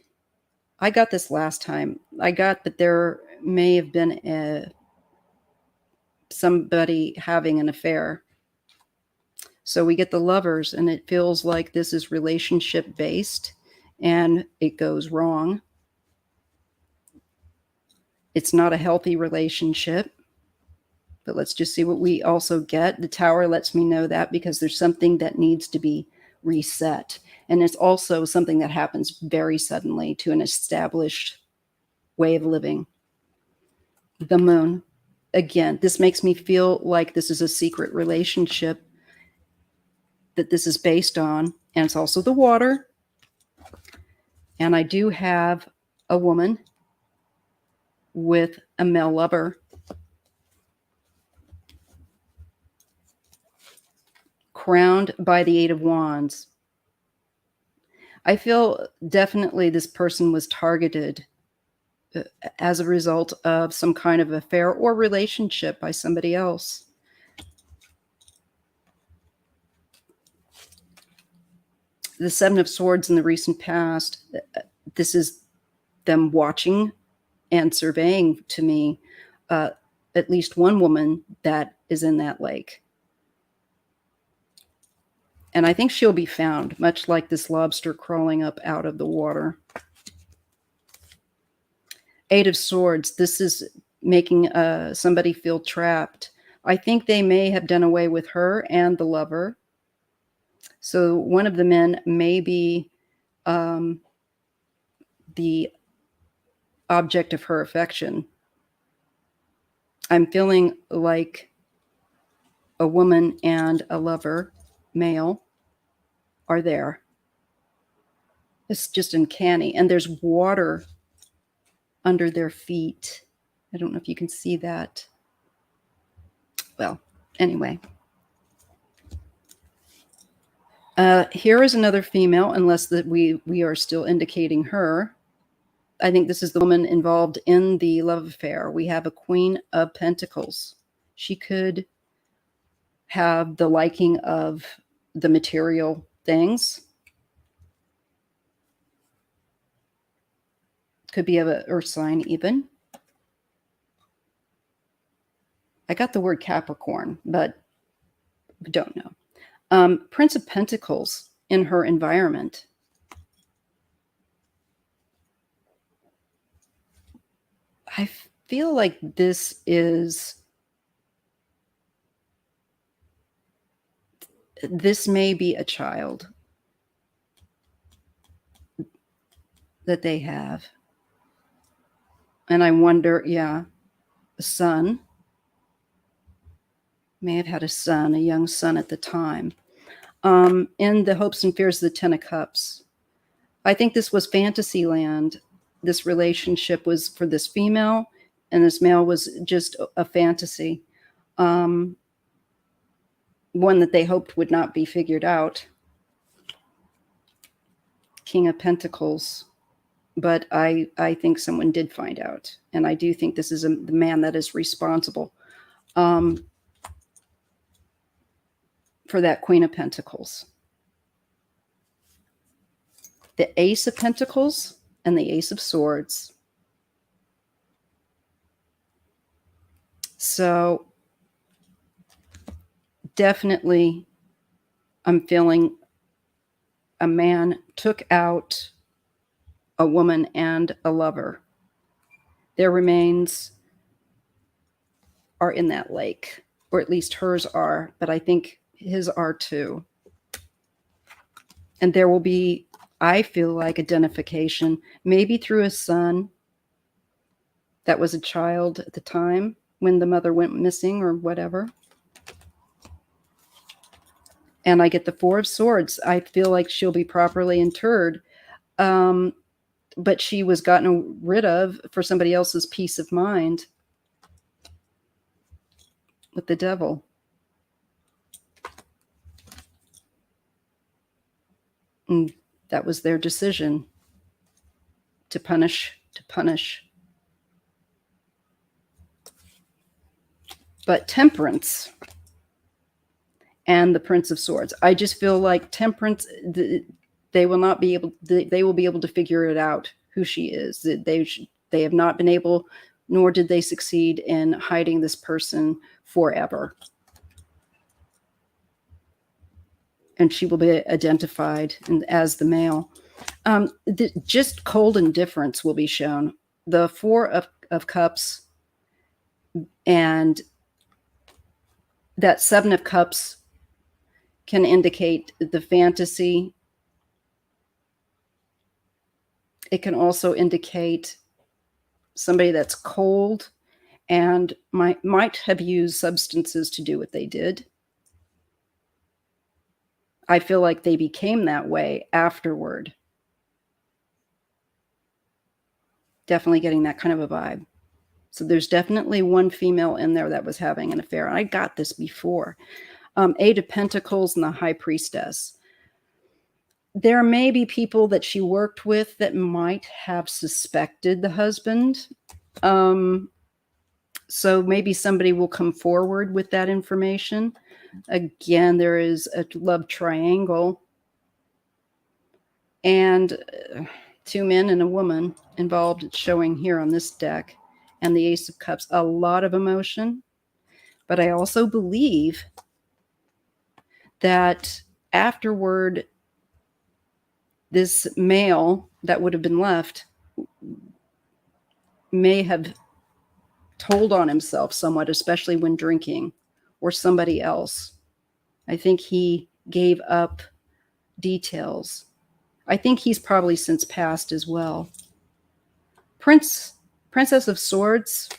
I got this last time. I got that there may have been somebody having an affair. So we get the Lovers, and it feels like this is relationship based and it goes wrong. It's not a healthy relationship. But let's just see what we also get. The Tower lets me know that because there's something that needs to be reset. And it's also something that happens very suddenly to an established way of living. The Moon. Again, this makes me feel like this is a secret relationship that this is based on. And it's also the Water. And I do have a woman with a male lover. Crowned by the Eight of Wands. I feel definitely this person was targeted as a result of some kind of affair or relationship by somebody else. The Seven of Swords in the recent past, this is them watching and surveying to me at least one woman that is in that lake. And I think she'll be found, much like this lobster crawling up out of the water. Eight of Swords, this is making somebody feel trapped. I think they may have done away with her and the lover. So one of the men may be the object of her affection. I'm feeling like a woman and a lover, male, are there. It's just uncanny. And there's water under their feet. I don't know if you can see that. Well, anyway. Here is another female, unless that we are still indicating her. I think this is the woman involved in the love affair. We have a Queen of Pentacles. She could have the liking of the material things. Could be of an earth sign even. I got the word Capricorn, but don't know. Prince of Pentacles in her environment. I feel like this may be a child that they have. And I wonder, yeah, a son. May have had a son, a young son at the time. In the Hopes and Fears of the Ten of Cups. I think this was fantasy land. This relationship was for this female, and this male was just a fantasy. One that they hoped would not be figured out. King of Pentacles. But I think someone did find out. And I do think this is the man that is responsible for that Queen of Pentacles. The Ace of Pentacles and the Ace of Swords. So definitely I'm feeling a man took out a woman and a lover. Their remains are in that lake, or at least hers are, but I think his are too. And there will be, I feel like, identification, maybe through a son that was a child at the time when the mother went missing or whatever. And I get the Four of Swords. I feel like she'll be properly interred. But she was gotten rid of for somebody else's peace of mind with the Devil. And that was their decision, to punish. But Temperance and the Prince of Swords, I just feel like Temperance, they will not be able, they will be able to figure it out who she is. They have not been able, nor did they succeed in hiding this person forever. And she will be identified as the male. Just cold indifference will be shown. The Four of Cups and that Seven of Cups can indicate the fantasy. It can also indicate somebody that's cold and might have used substances to do what they did. I feel like they became that way afterward. Definitely getting that kind of a vibe. So there's definitely one female in there that was having an affair. I got this before. Eight of Pentacles and the High Priestess. There may be people that she worked with that might have suspected the husband. So maybe somebody will come forward with that information. Again, there is a love triangle. And two men and a woman involved, it's showing here on this deck. And the Ace of Cups, a lot of emotion. But I also believe that afterward, this male that would have been left may have told on himself somewhat, especially when drinking, or somebody else. I think he gave up details. I think he's probably since passed as well. Princess of Swords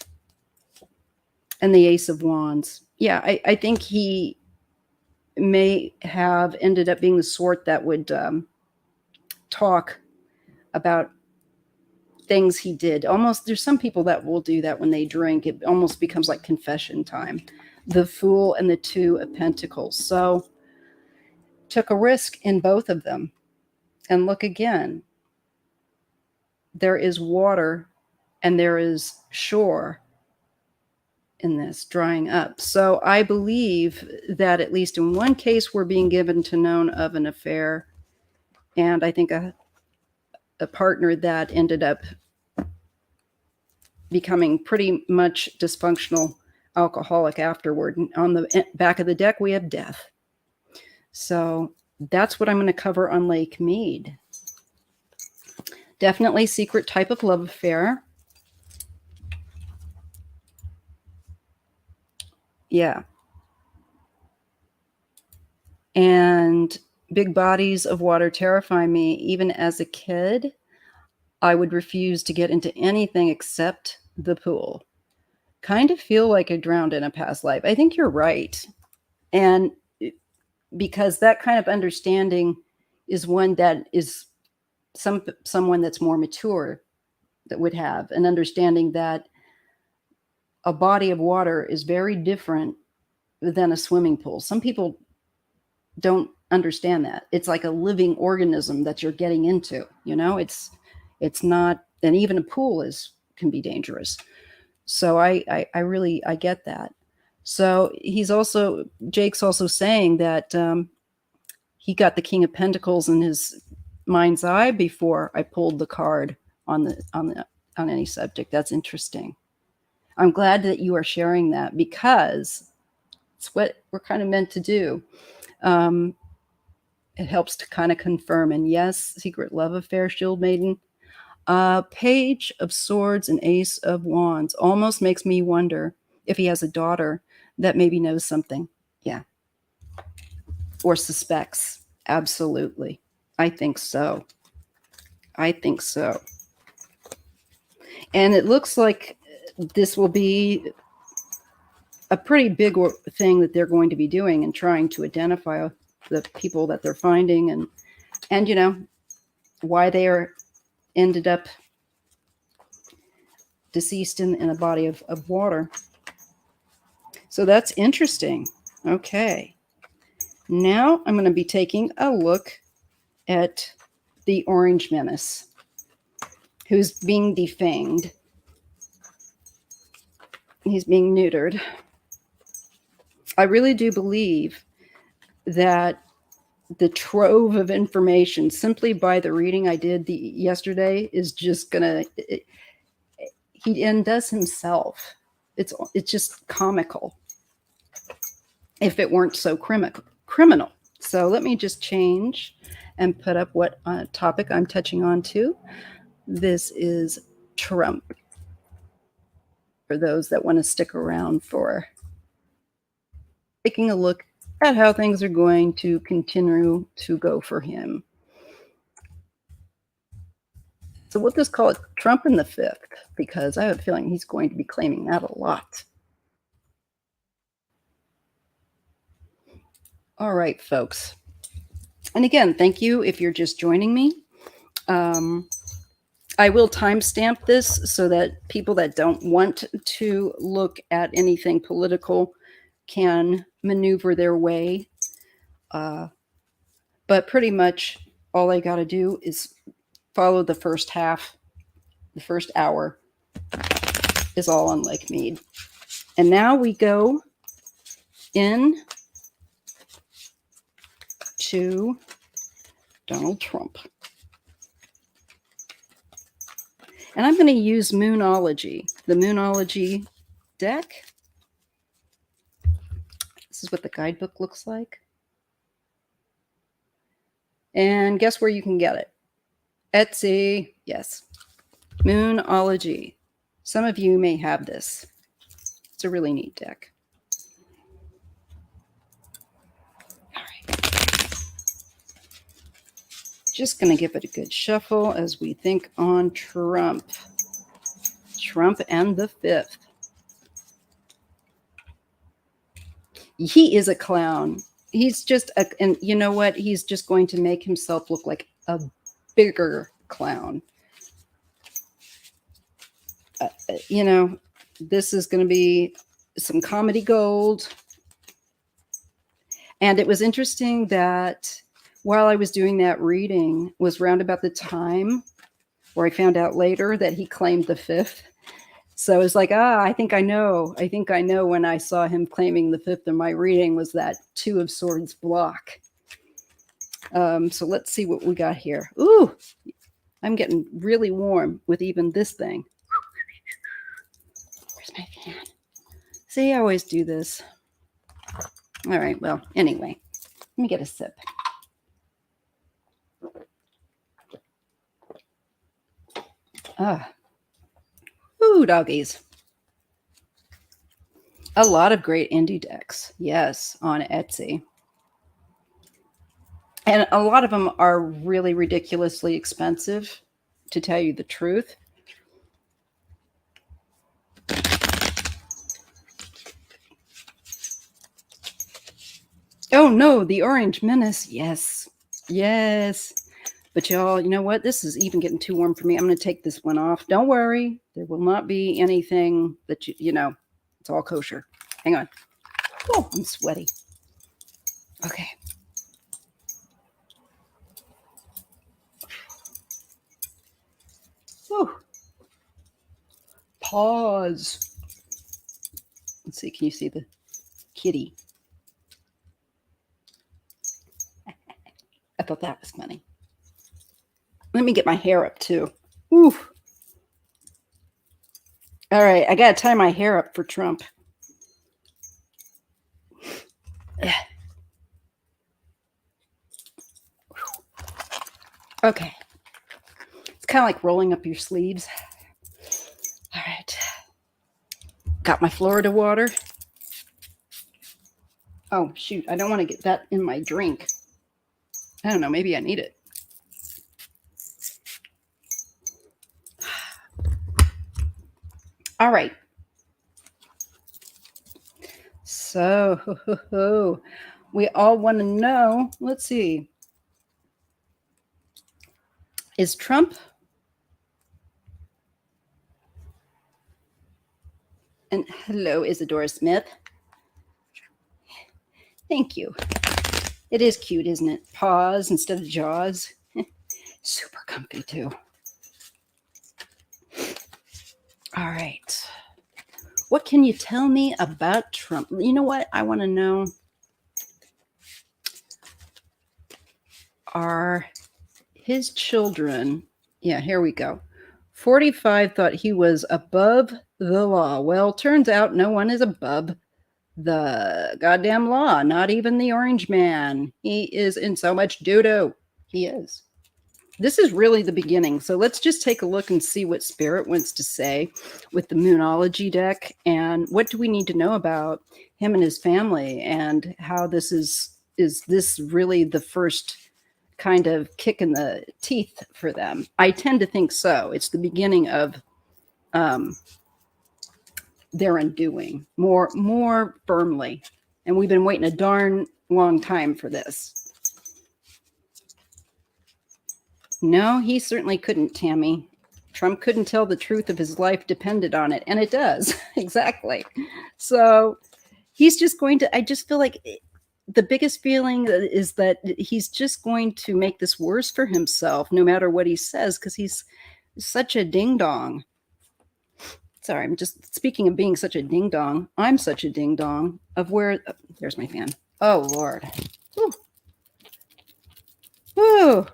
and the Ace of Wands. Yeah, I think he may have ended up being the sort that would talk about things he did. Almost, there's some people that will do that when they drink. It almost becomes like confession time. The Fool and the Two of Pentacles. So took a risk in both of them. And look again. There is water and there is shore in this drying up. So I believe that at least in one case we're being given to known of an affair. And I think a partner that ended up becoming pretty much dysfunctional alcoholic afterward. And on the back of the deck, we have death. So that's what I'm going to cover on Lake Mead. Definitely secret type of love affair. Yeah. And big bodies of water terrify me. Even as a kid, I would refuse to get into anything except the pool. Kind of feel like I drowned in a past life. I think you're right. And because that kind of understanding is one that is someone that's more mature that would have an understanding that a body of water is very different than a swimming pool. Some people don't understand that. It's like a living organism that you're getting into, you know, it's not, and even a pool can be dangerous. So I get that. So Jake's also saying that he got the King of Pentacles in his mind's eye before I pulled the card on any subject. That's interesting. I'm glad that you are sharing that because it's what we're kind of meant to do. It helps to kind of confirm. And yes, secret love affair, Shield Maiden. Page of Swords and Ace of Wands almost makes me wonder if he has a daughter that maybe knows something. Yeah. Or suspects. Absolutely. I think so. I think so. And it looks like this will be a pretty big thing that they're going to be doing and trying to identify the people that they're finding and you know, why they are ended up deceased in a body of water. So that's interesting. Okay. Now I'm going to be taking a look at the Orange Menace, who's being defanged. He's being neutered. I really do believe that the trove of information simply by the reading I did yesterday is just going to, he undoes himself. It's just comical if it weren't so criminal. So let me just change and put up what topic I'm touching on too. This is Trump, for those that want to stick around for taking a look at how things are going to continue to go for him. So we'll just call it Trump in the fifth, because I have a feeling he's going to be claiming that a lot. All right, folks. And again, thank you if you're just joining me. I will timestamp this so that people that don't want to look at anything political can maneuver their way. But pretty much all I got to do is follow the first half. The first hour is all on Lake Mead. And now we go in to Donald Trump. And I'm going to use Moonology, the Moonology deck. This is what the guidebook looks like. And guess where you can get it? Etsy. Yes. Moonology. Some of you may have this. It's a really neat deck. All right. Just going to give it a good shuffle as we think on Trump. Trump and the fifth. He is a clown. He's just, and you know what? He's just going to make himself look like a bigger clown. You know, this is going to be some comedy gold. And it was interesting that while I was doing that reading was round about the time where I found out later that he claimed the fifth. So it's like, I think I know. I think I know when I saw him claiming the fifth in my reading was that Two of Swords block. So let's see what we got here. Ooh, I'm getting really warm with even this thing. Where's my fan? See, I always do this. All right, well, anyway, let me get a sip. Ooh, doggies. A lot of great indie decks, yes, on Etsy. And a lot of them are really ridiculously expensive, to tell you the truth. Oh no, the Orange Menace. Yes. Yes. But y'all, you know what? This is even getting too warm for me. I'm going to take this one off. Don't worry. There will not be anything that you know, it's all kosher. Hang on. Oh, I'm sweaty. Okay. Whew. Pause. Let's see. Can you see the kitty? I thought that was funny. Let me get my hair up too. Ooh. All right. I got to tie my hair up for Trump. Okay. It's kind of like rolling up your sleeves. All right. Got my Florida water. Oh, shoot. I don't want to get that in my drink. I don't know. Maybe I need it. All right. So we all want to know. Let's see. Is Trump and hello, Isadora Smith. Thank you. It is cute, isn't it? Paws instead of jaws. Super comfy too. All right. What can you tell me about Trump? You know what I want to know? Are his children, yeah, here we go. 45 thought he was above the law. Well, turns out no one is above the goddamn law, not even the orange man. He is in so much doo-doo. He is. This is really the beginning. So let's just take a look and see what Spirit wants to say with the Moonology deck, and what do we need to know about him and his family, and how this is this really the first kind of kick in the teeth for them? I tend to think so. It's the beginning of their undoing more firmly, and we've been waiting a darn long time for this. No, he certainly couldn't, Tammy. Trump couldn't tell the truth if his life depended on it, and it does. Exactly. So he's just going to, I just feel like the biggest feeling is that he's just going to make this worse for himself no matter what he says, because he's such a ding-dong. Sorry, I'm just speaking of being such a ding-dong. I'm such a ding-dong of where, oh, there's my fan. Oh, Lord. Woo. Woo.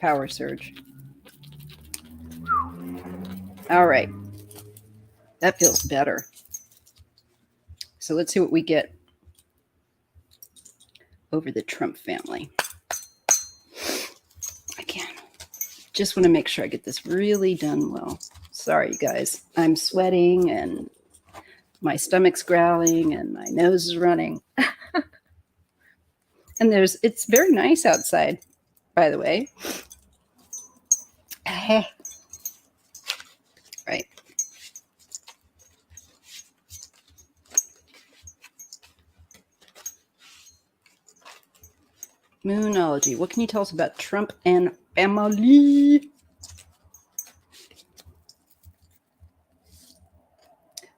Power surge. All right. That feels better. So let's see what we get over the Trump family. Again, just want to make sure I get this really done well. Sorry, you guys. I'm sweating and my stomach's growling and my nose is running. And it's very nice outside, by the way. Right. Moonology. What can you tell us about Trump and family?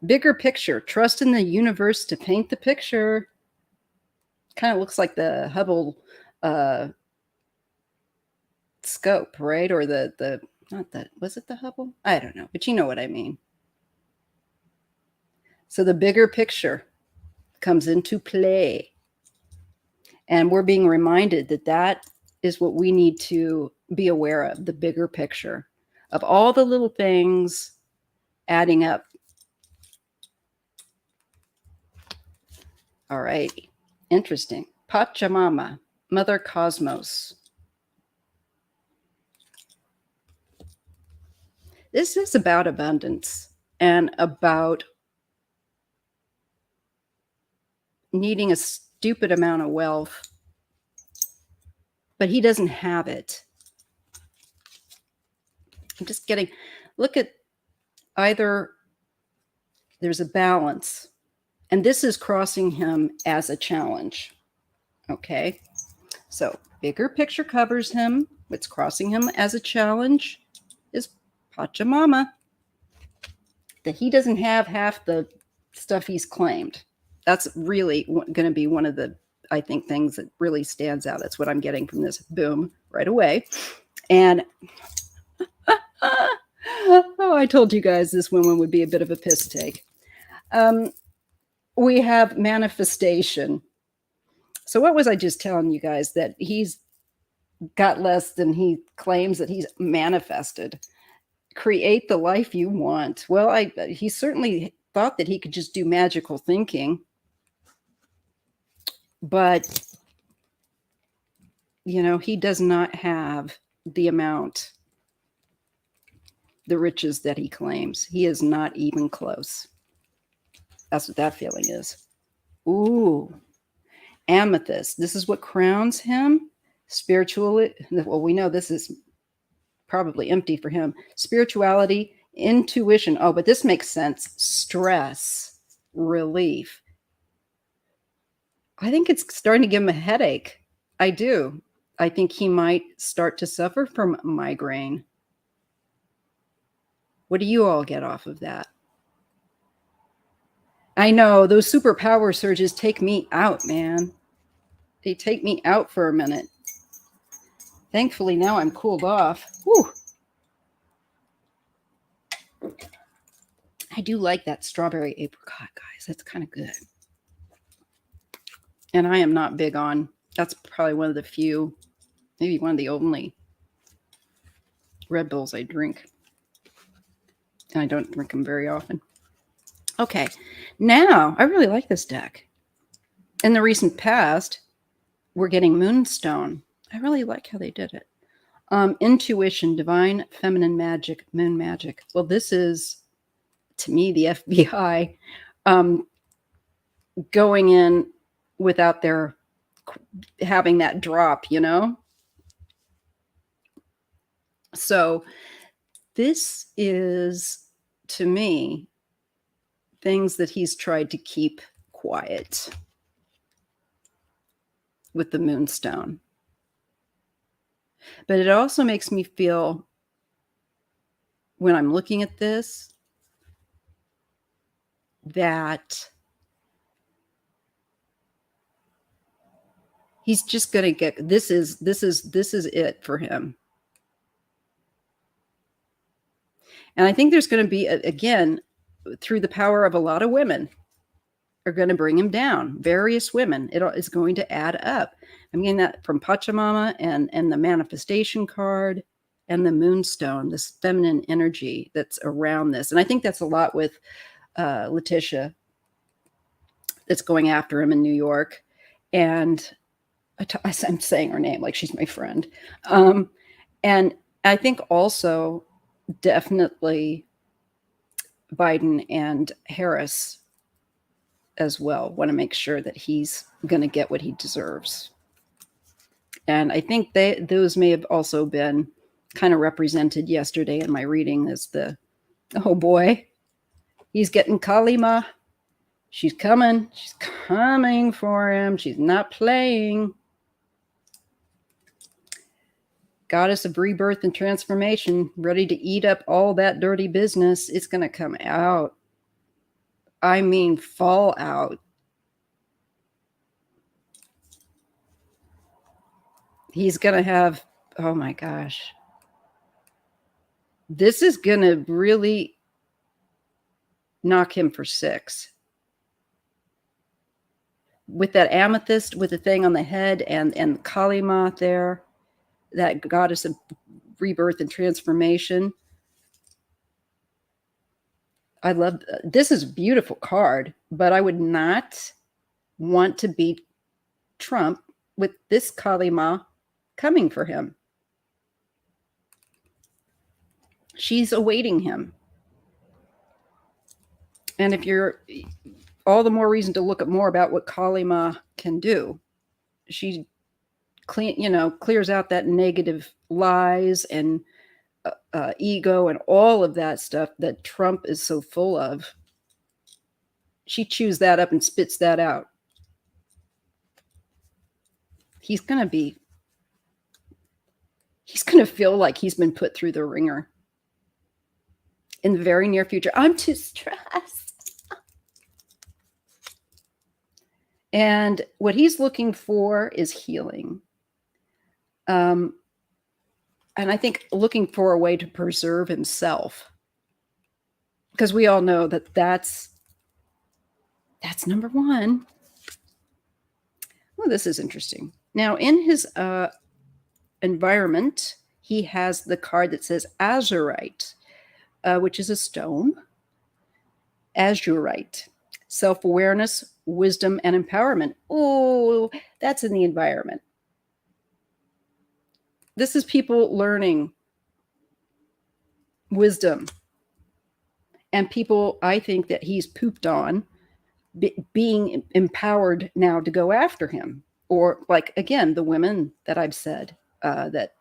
Bigger picture. Trust in the universe to paint the picture. Kind of looks like the Hubble scope, right? Or the not that, was it the Hubble? I don't know, but you know what I mean. So the bigger picture comes into play. And we're being reminded that that is what we need to be aware of, the bigger picture of all the little things adding up. All right. Interesting. Pachamama, Mother Cosmos. This is about abundance and about needing a stupid amount of wealth, but he doesn't have it. I'm just getting, look at either there's a balance, and this is crossing him as a challenge. Okay. So bigger picture covers him. What's crossing him as a challenge is Pachamama, that he doesn't have half the stuff he's claimed. That's really going to be one of the, I think, things that really stands out. That's what I'm getting from this. Boom, right away. And oh, I told you guys this woman would be a bit of a piss take. We have manifestation. So what was I just telling you guys? That he's got less than he claims that he's manifested. Create the life you want. Well, he certainly thought that he could just do magical thinking. But You know, he does not have the amount, the riches that he claims. He is not even close. That's what that feeling is. Ooh, amethyst. This is what crowns him. Spiritually, well, we know this is probably empty for him. Spirituality, intuition. Oh, but this makes sense. Stress, relief. I think it's starting to give him a headache. I do. I think he might start to suffer from migraine. What do you all get off of that? I know those superpower surges take me out, man. They take me out for a minute. Thankfully, now I'm cooled off. Whew. I do like that strawberry apricot, guys. That's kind of good. And I am not big on, that's probably one of the few, maybe one of the only Red Bulls I drink. And I don't drink them very often. Okay, now I really like this deck. In the recent past, we're getting Moonstone. I really like how they did it. Intuition, divine feminine magic, moon magic. Well, this is, to me, the FBI going in without their having that drop, you know? So this is, to me, things that he's tried to keep quiet with the Moonstone. But it also makes me feel, when I'm looking at this, that he's just going to get, this is it for him. And I think there's going to be, again, through the power of a lot of women, are going to bring him down. Various women. It is going to add up. I'm getting that from Pachamama and the manifestation card and the Moonstone, this feminine energy that's around this. And I think that's a lot with Letitia that's going after him in New York. And I'm saying her name like she's my friend. And I think also definitely Biden and Harris as well want to make sure that he's going to get what he deserves. And I think those may have also been kind of represented yesterday in my reading as the, oh boy, he's getting Kalima. She's coming. She's coming for him. She's not playing. Goddess of rebirth and transformation, ready to eat up all that dirty business. It's going to come out. I mean, fall out. He's going to have, oh my gosh. This is going to really knock him for 6. With that amethyst, with the thing on the head and Kalima there, that goddess of rebirth and transformation. I love, this is a beautiful card, but I would not want to beat Trump with this Kalima coming for him. She's awaiting him. And if you're, all the more reason to look at more about what Kalima can do. She clears out that negative lies and ego and all of that stuff that Trump is so full of. She chews that up and spits that out. He's going to feel like he's been put through the ringer in the very near future. I'm too stressed. And what he's looking for is healing. And I think looking for a way to preserve himself, because we all know that that's number one. Well, this is interesting. Now, in his environment, he has the card that says azurite, which is a stone. Azurite, self-awareness, wisdom, and empowerment. Oh, that's in the environment. This is people learning wisdom. And people, I think, that he's pooped on, being empowered now to go after him. Or, like, again, the women that I've said that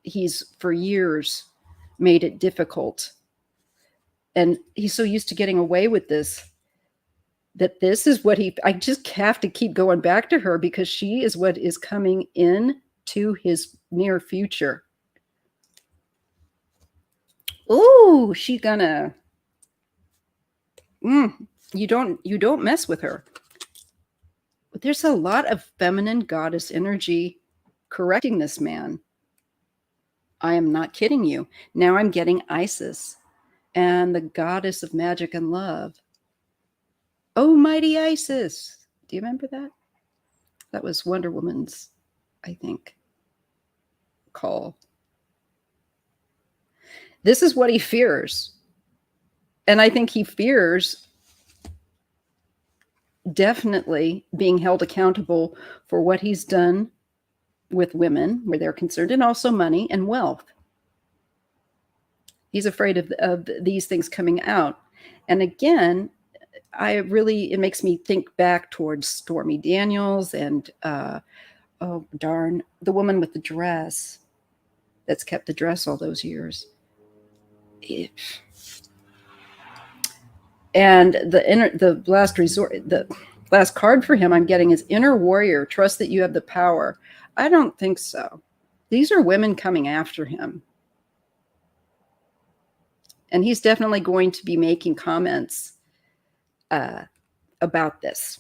he's for years made it difficult. And he's so used to getting away with this, that this is what I just have to keep going back to her, because she is what is coming in to his near future. Ooh, she gonna, you don't mess with her. But there's a lot of feminine goddess energy correcting this man. I am not kidding you. Now I'm getting Isis and the goddess of magic and love. Oh, mighty Isis. Do you remember that? That was Wonder Woman's, I think, call. This is what he fears. And I think he fears definitely being held accountable for what he's done with women where they're concerned, and also money and wealth. He's afraid of these things coming out. And again, it makes me think back towards Stormy Daniels and, oh, darn, the woman with the dress that's kept the dress all those years. And the last resort, the last card for him I'm getting is Inner Warrior. Trust that you have the power. I don't think so. These are women coming after him. And he's definitely going to be making comments about this.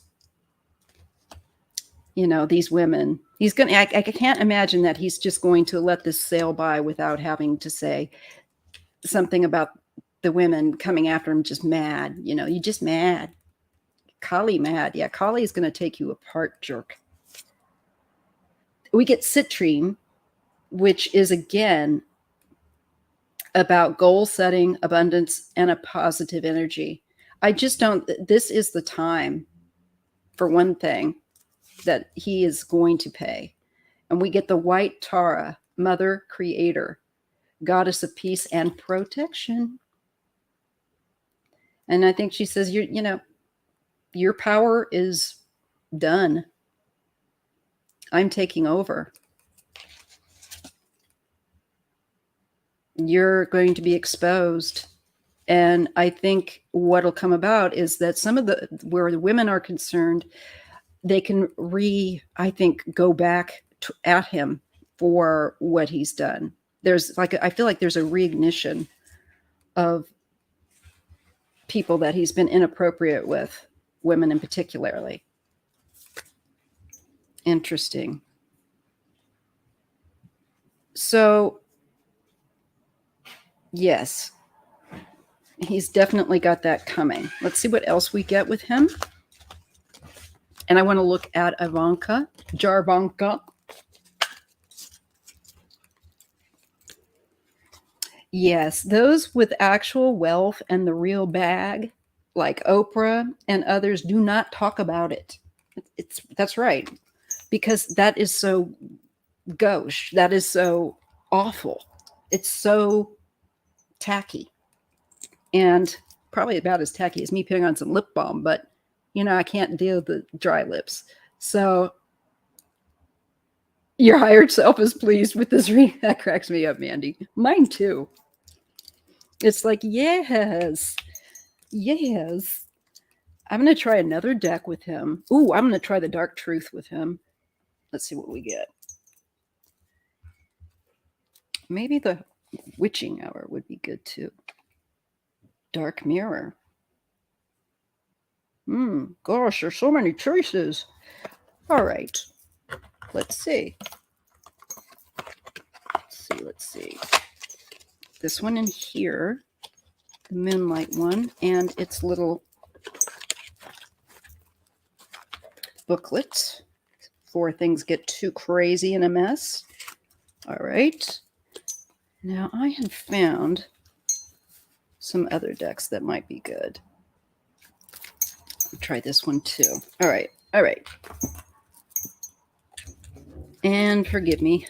You know, these women, I can't imagine that he's just going to let this sail by without having to say something about the women coming after him. Just mad. You know, you just mad. Kali mad. Yeah, Kali is going to take you apart, jerk. We get citrine, which is again about goal setting, abundance, and a positive energy. I just don't, this is the time, for one thing, that he is going to pay. And we get the white Tara, mother creator, goddess of peace and protection. And I think she says, your power is done. I'm taking over. You're going to be exposed. And I think what'll come about is that where the women are concerned, they can go back at him for what he's done. I feel like there's a reignition of people that he's been inappropriate with, women in particularly. Interesting. So, yes, he's definitely got that coming. Let's see what else we get with him. And I want to look at Jarvanka. Yes, those with actual wealth and the real bag, like Oprah and others, do not talk about it. That's right, because that is so gauche. That is so awful. It's so tacky, and probably about as tacky as me putting on some lip balm. But I can't deal with the dry lips. So your higher self is pleased with this reading. That cracks me up, Mandy. Mine too. It's like, yes. I'm going to try another deck with him. Ooh, I'm going to try the Dark Truth with him. Let's see what we get. Maybe the Witching Hour would be good too. Dark Mirror. Gosh, there's so many choices. All right. Let's see. Let's see. This one in here, the Moonlight one, and its little booklet before things get too crazy and a mess. All right. Now I have found some other decks that might be good. I'll try this one too. All right. And forgive me.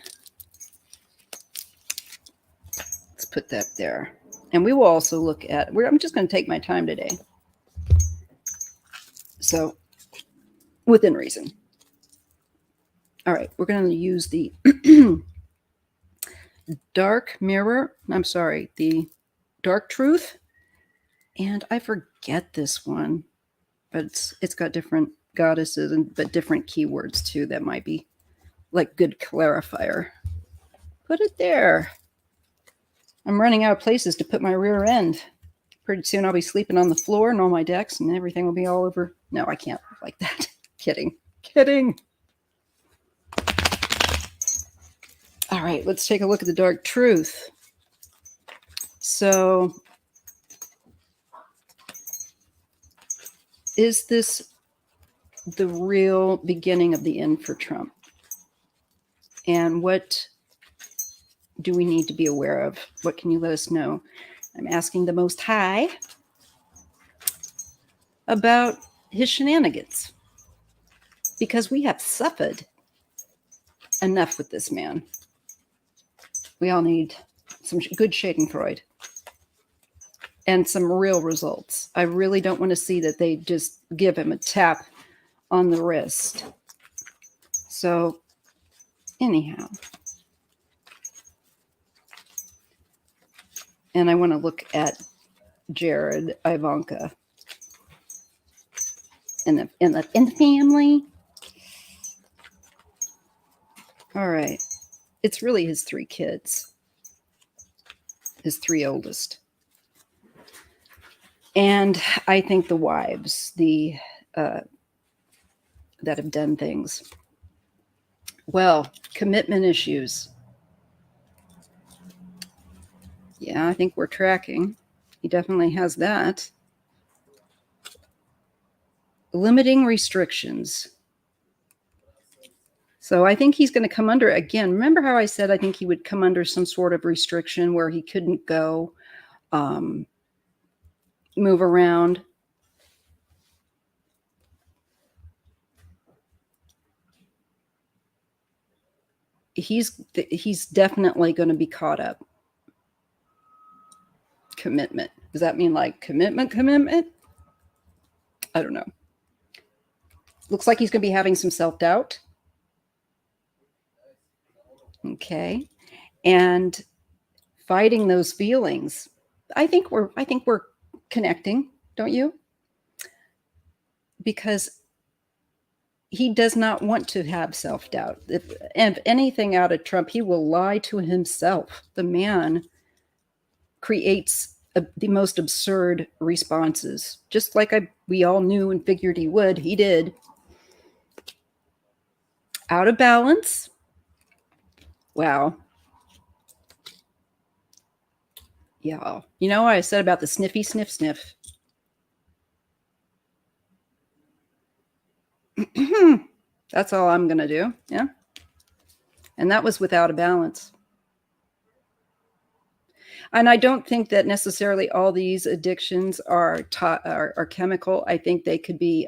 put that there. And we will also look at, I'm just going to take my time today. So within reason. All right, we're going to use the Dark Mirror. I'm sorry, the Dark Truth. And I forget this one, but it's got different goddesses but different keywords too that might be like good clarifier. Put it there. I'm running out of places to put my rear end. Pretty soon I'll be sleeping on the floor and all my decks and everything will be all over. No, I can't like that. Kidding. All right, let's take a look at the Dark Truth. So, is this the real beginning of the end for Trump? And what do we need to be aware of? What can you let us know? I'm asking the Most High about his shenanigans, because we have suffered enough with this man. We all need some good schadenfreude and some real results. I really don't want to see that they just give him a tap on the wrist. So anyhow, and I want to look at Jared, Ivanka, and the family. All right, it's really his 3 kids, his 3 oldest, and I think the wives, that have done things. Well, commitment issues. Yeah, I think we're tracking. He definitely has that. Limiting restrictions. So I think he's going to come under, again, remember how I said I think he would come under some sort of restriction where he couldn't go, move around. He's definitely going to be caught up. Commitment. Does that mean like commitment? I don't know. Looks like he's going to be having some self-doubt. Okay. And fighting those feelings. I think we're connecting, don't you? Because he does not want to have self-doubt. If anything out of Trump, he will lie to himself. The man creates the most absurd responses, just like we all knew and figured he would. He did. Out of balance. Wow. Yeah. You know what I said about the sniffy sniff sniff? That's all I'm going to do. Yeah. And that was without a balance. And I don't think that necessarily all these addictions are chemical. I think they could be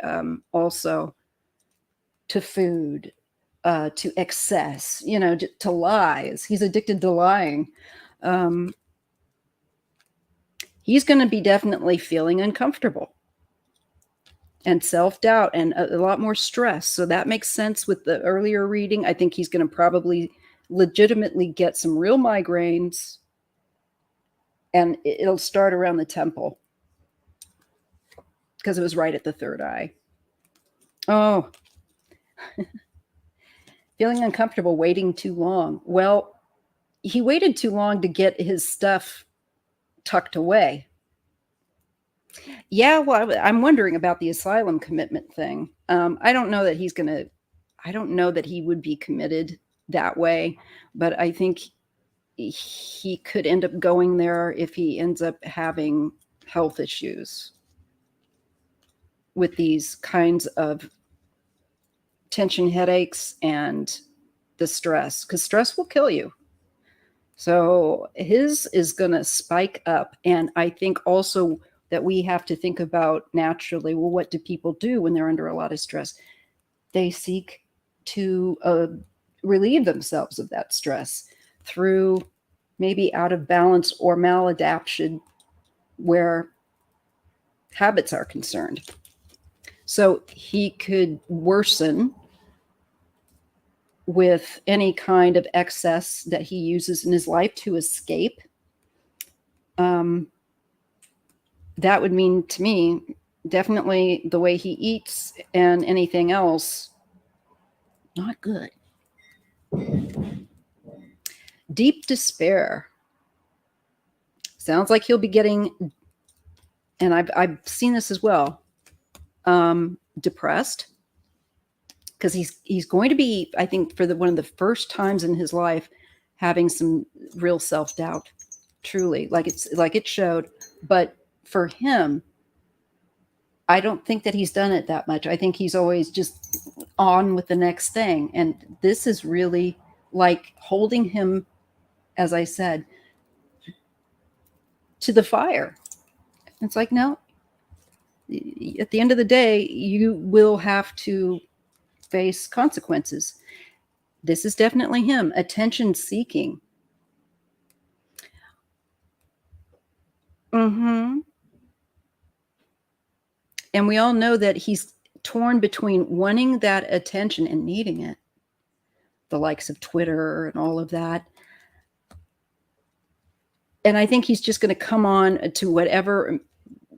also to food, to excess, to lies. He's addicted to lying. He's going to be definitely feeling uncomfortable and self-doubt and a lot more stress. So that makes sense with the earlier reading. I think he's going to probably legitimately get some real migraines, and it'll start around the temple because it was right at the third eye. Oh, feeling uncomfortable, waiting too long. Well, he waited too long to get his stuff tucked away. Yeah, well, I'm wondering about the asylum commitment thing. I don't know that I don't know that he would be committed that way, but I think he could end up going there if he ends up having health issues with these kinds of tension headaches and the stress, because stress will kill you. So his is going to spike up. And I think also that we have to think about naturally, well, what do people do when they're under a lot of stress? They seek to relieve themselves of that stress through maybe out of balance or maladaptation where habits are concerned. So he could worsen with any kind of excess that he uses in his life to escape. That would mean to me definitely the way he eats and anything else, not good. Deep despair. Sounds like he'll be getting, and I've seen this as well, depressed, because he's going to be, I think, for one of the first times in his life, having some real self-doubt, truly, like it showed. But for him, I don't think that he's done it that much. I think he's always just on with the next thing. And this is really like holding him, as I said, to the fire. It's like, no, at the end of the day, you will have to face consequences. This is definitely him, attention seeking. And we all know that he's torn between wanting that attention and needing it. The likes of Twitter and all of that. And I think he's just going to come on to whatever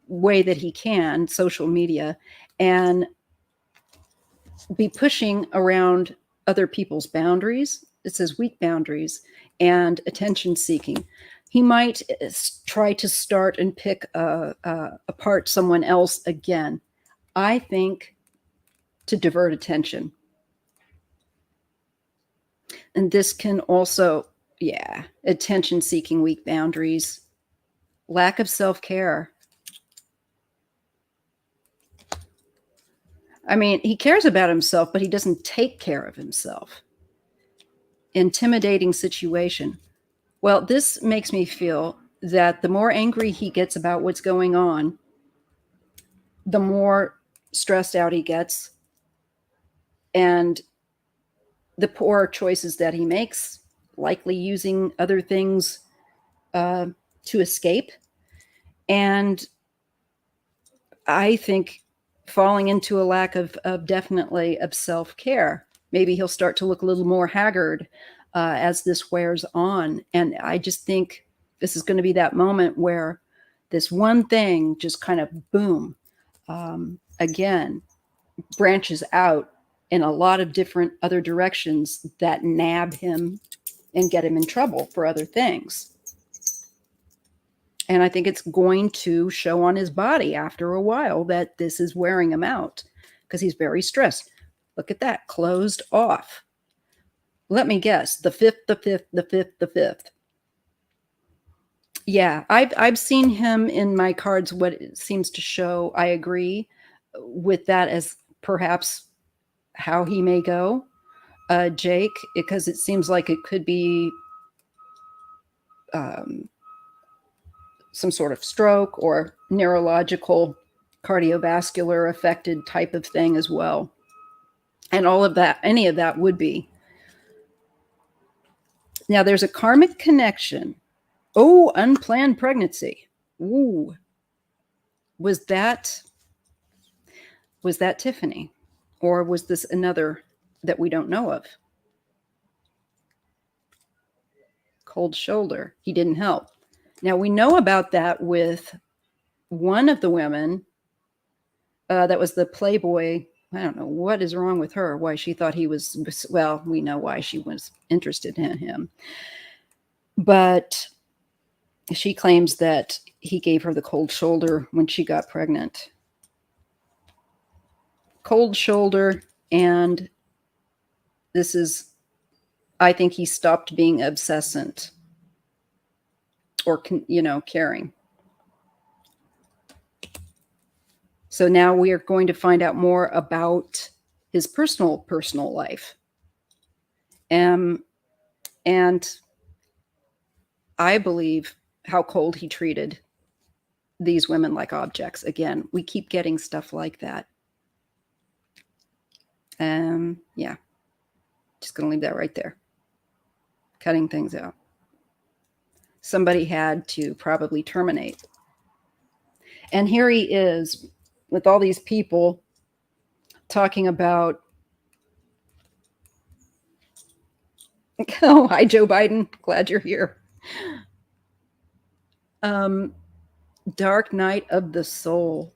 way that he can, social media, and be pushing around other people's boundaries. It says weak boundaries and attention seeking. He might try to start and pick apart someone else again. I think to divert attention. And this can also, attention seeking, weak boundaries, lack of self-care. I mean, he cares about himself, but he doesn't take care of himself. Intimidating situation. Well, this makes me feel that the more angry he gets about what's going on, the more stressed out he gets, and the poor choices that he makes, likely using other things to escape. And I think falling into a lack of definitely of self-care. Maybe he'll start to look a little more haggard as this wears on. And I just think this is going to be that moment where this one thing just kind of boom, again, branches out in a lot of different other directions that nab him and get him in trouble for other things. And I think it's going to show on his body after a while that this is wearing him out because he's very stressed. Look at that, closed off. Let me guess, the fifth. Yeah, I've seen him in my cards. What it seems to show, I agree with that as perhaps how he may go, Jake, because it seems like it could be some sort of stroke or neurological, cardiovascular affected type of thing as well. And all of that, any of that would be. Now there's a karmic connection. Oh, unplanned pregnancy. Ooh. Was that Tiffany? Or was this another that we don't know of? Cold shoulder. He didn't help. Now we know about that with one of the women. That was the Playboy. I don't know what is wrong with her. Why she thought he was, well, we know why she was interested in him. But she claims that he gave her the cold shoulder when she got pregnant. Cold shoulder, and this is, I think he stopped being obsessant or, caring. So now we are going to find out more about his personal life. And I believe how cold he treated these women like objects. Again, we keep getting stuff like that. Yeah, just going to leave that right there. Cutting things out. somebody had to probably terminate. And here he is with all these people talking about, oh, hi, Joe Biden. Glad you're here. Dark night of the soul.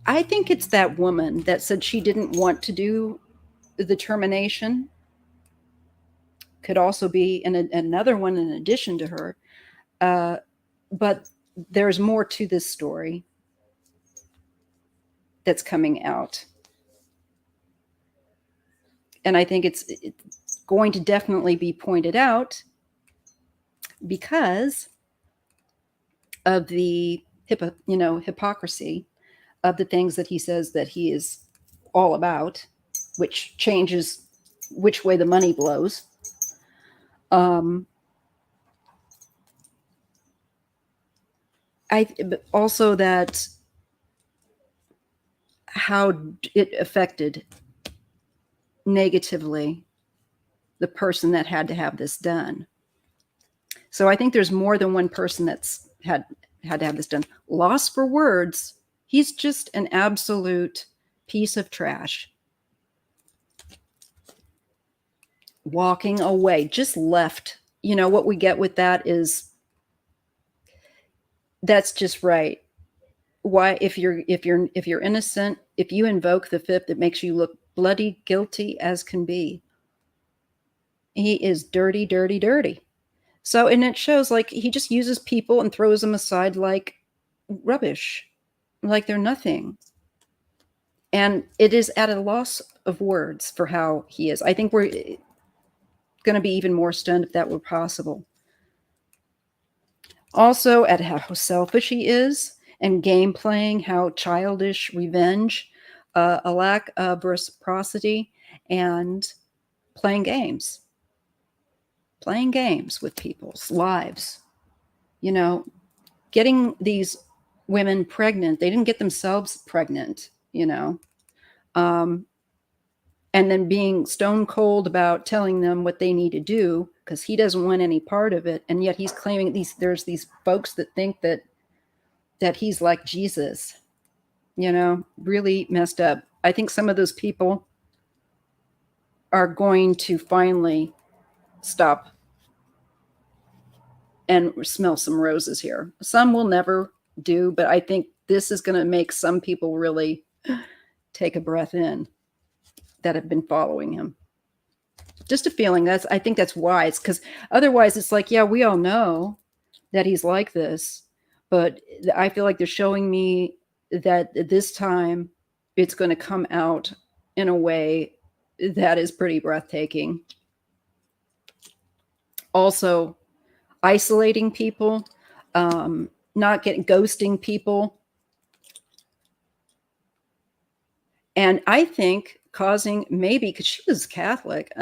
I think it's that woman that said she didn't want to do the termination. Could also be another one in addition to her. But there's more to this story that's coming out. And I think it's going to definitely be pointed out because of the hypocrisy of the things that he says that he is all about, which changes which way the money blows. Also that how it affected negatively the person that had to have this done. So I think there's more than one person that's had to have this done. Loss for words. He's just an absolute piece of trash. Walking away, just left. You know what we get with that is that's just right. Why, if you're innocent, if you invoke the fifth, it makes you look bloody guilty as can be. He is dirty, dirty, dirty. So, and it shows like he just uses people and throws them aside like rubbish, like they're nothing. And it is at a loss of words for how he is. I think we're going to be even more stunned if that were possible. Also, at how selfish he is and game playing, how childish revenge, a lack of reciprocity, and playing games with people's lives. You know, getting these women pregnant. They didn't get themselves pregnant, you know. And then being stone cold about telling them what they need to do because he doesn't want any part of it. And yet he's claiming there's these folks that think that he's like Jesus, you know, really messed up. I think some of those people are going to finally stop and smell some roses here. Some will never do, but I think this is going to make some people really take a breath in that have been following him. Just a feeling. I think that's wise, because otherwise it's like, yeah, we all know that he's like this, but I feel like they're showing me that this time it's going to come out in a way that is pretty breathtaking. Also, isolating people, ghosting people. And I think causing, maybe because she was Catholic,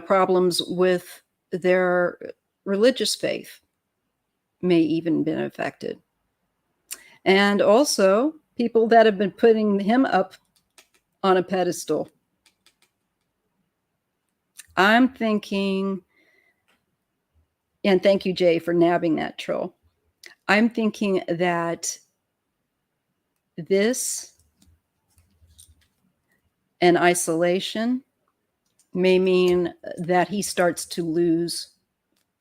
problems with their religious faith may even been affected. And also people that have been putting him up on a pedestal. I'm thinking, and thank you, Jay, for nabbing that troll. I'm thinking that this and isolation may mean that he starts to lose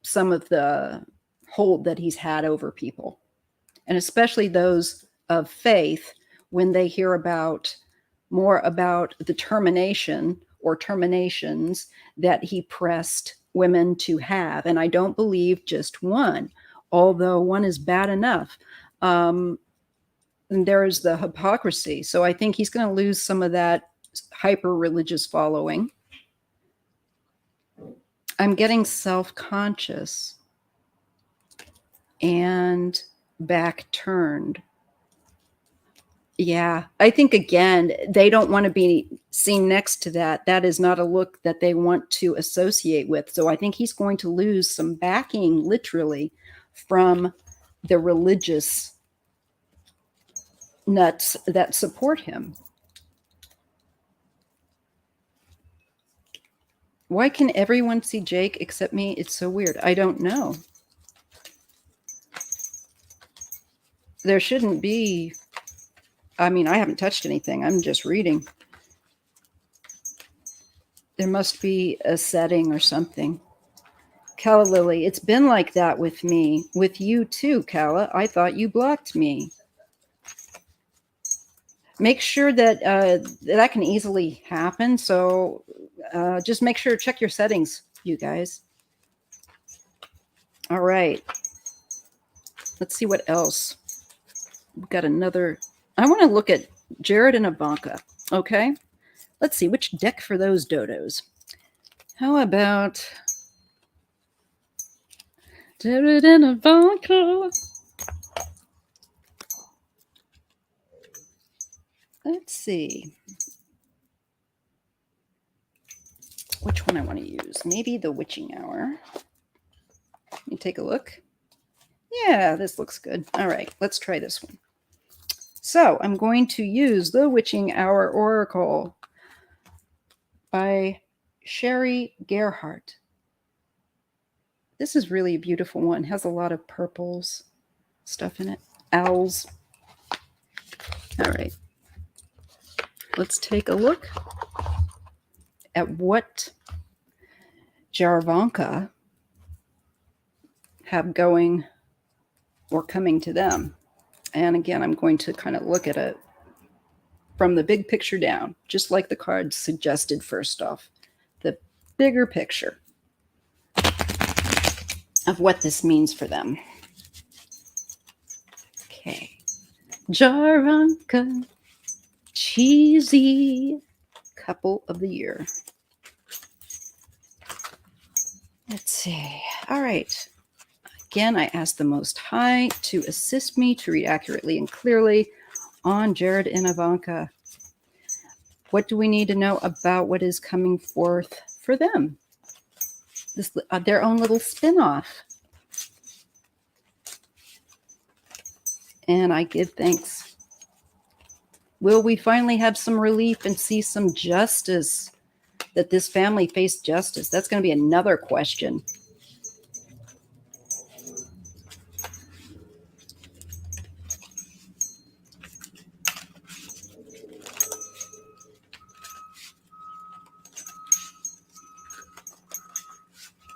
some of the hold that he's had over people. And especially those of faith, when they hear more about the termination or terminations that he pressed women to have. And I don't believe just one, although one is bad enough. And there is the hypocrisy. So I think he's going to lose some of that hyper-religious following. I'm getting self-conscious and back turned. Yeah, I think, again, they don't want to be seen next to that. That is not a look that they want to associate with. So I think he's going to lose some backing, literally, from the religious nuts that support him. Why can everyone see Jake except me? It's so weird. I don't know. There shouldn't be. I mean, I haven't touched anything. I'm just reading. There must be a setting or something. Calla Lily, it's been like that with me. With you too, Calla. I thought you blocked me. Make sure that that can easily happen. So just make sure, check your settings, you guys. All right. Let's see what else. We've got another. I want to look at Jared and Ivanka. Okay. Let's see which deck for those dodos. How about Jared and Ivanka? Let's see which one I want to use. Maybe the Witching Hour. Let me take a look. Yeah, this looks good. All right, let's try this one. So I'm going to use the Witching Hour Oracle by Sherry Gerhardt. This is really a beautiful one. It has a lot of purples stuff in it. Owls. All right. Let's take a look at what Jarvanka have going or coming to them. And again, I'm going to kind of look at it from the big picture down, just like the cards suggested first off. The bigger picture of what this means for them. Okay. Jarvanka, cheesy couple of the year. Let's see. All right. Again, I ask the Most High to assist me to read accurately and clearly on Jared and Ivanka. What do we need to know about what is coming forth for them? This their own little spin-off. And I give thanks. Will we finally have some relief and see some justice? That this family face justice? That's going to be another question.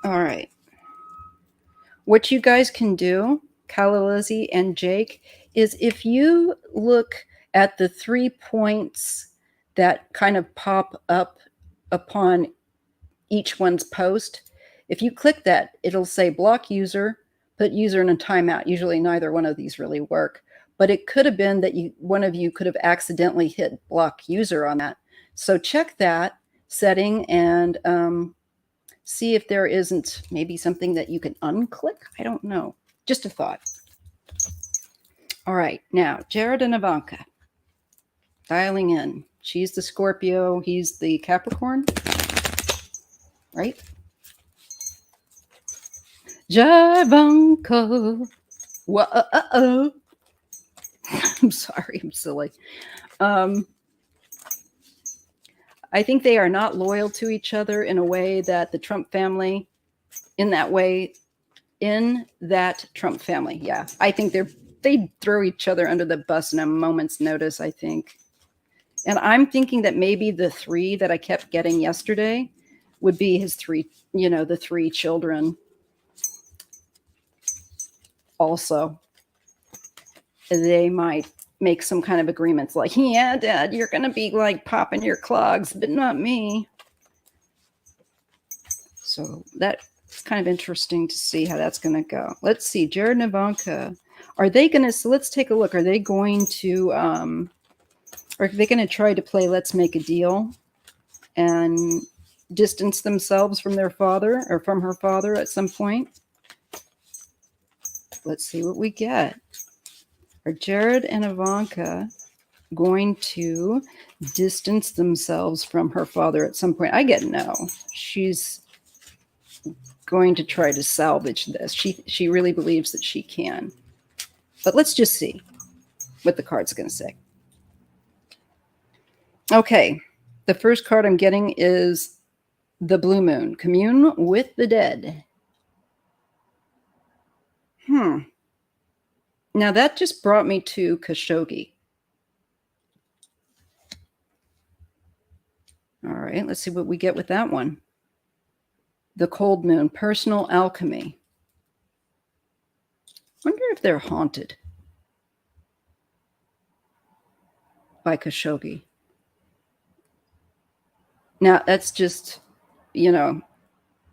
All right. What you guys can do, Calla Lizzie and Jake, is if you look at the 3 points that kind of pop up upon each one's post, if you click that, it'll say block user, put user in a timeout. Usually neither one of these really work, but it could have been that one of you could have accidentally hit block user on that. So check that setting and see if there isn't maybe something that you can unclick. I don't know. Just a thought. All right. Now, Jared and Ivanka. Dialing in. She's the Scorpio. He's the Capricorn. Right? Javanka. Whoa. I'm sorry. I'm silly. I think they are not loyal to each other in a way that the Trump family, in that Trump family. Yeah. I think they throw each other under the bus in a moment's notice, I think. And I'm thinking that maybe the 3 that I kept getting yesterday would be his 3, the 3 children. Also, they might make some kind of agreements like, yeah, Dad, you're going to be like popping your clogs, but not me. So that's kind of interesting to see how that's going to go. Let's see. Jared and Ivanka. Are they going to, so let's take a look. Are they going to, or are they going to try to play Let's Make a Deal and distance themselves from their father or from her father at some point? Let's see what we get. Are Jared and Ivanka going to distance themselves from her father at some point? I get no. She's going to try to salvage this. She really believes that she can. But let's just see what the card's going to say. Okay. The first card I'm getting is The blue moon. Commune with the dead. Now that just brought me to Khashoggi. All right, let's see what we get with that one. The cold moon, personal alchemy. Wonder if they're haunted by Khashoggi. Now, that's just,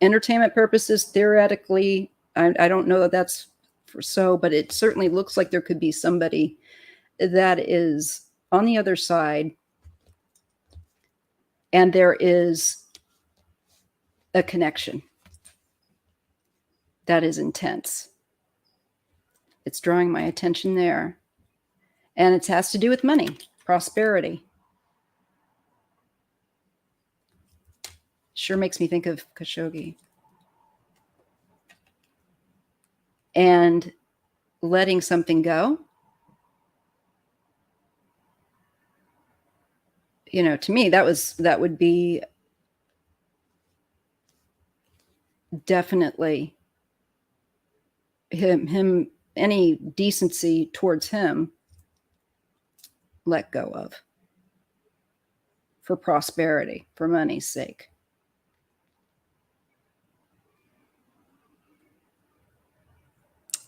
entertainment purposes, theoretically. I don't know that that's for so, but it certainly looks like there could be somebody that is on the other side, and there is a connection that is intense. It's drawing my attention there. And it has to do with money, prosperity. Sure makes me think of Khashoggi. And letting something go. To me, that would be definitely him, any decency towards him, let go of for prosperity, for money's sake.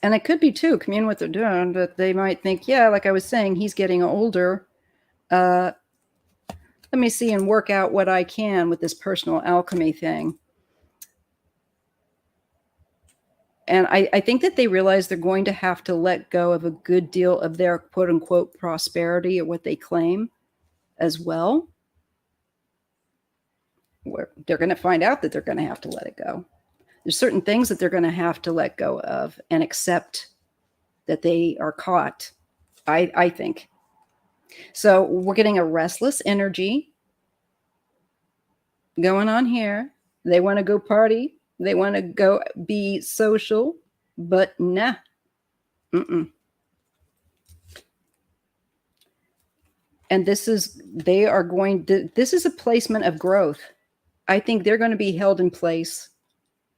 And it could be, too, commune with the dead, that they might think, yeah, like I was saying, he's getting older. Let me see and work out what I can with this personal alchemy thing. And I think that they realize they're going to have to let go of a good deal of their quote unquote prosperity, or what they claim as well. Where they're going to find out that they're going to have to let it go. There's certain things that they're going to have to let go of and accept that they are caught, I think. So we're getting a restless energy going on here. They want to go party. They want to go be social, but nah. And this is a placement of growth. I think they're going to be held in place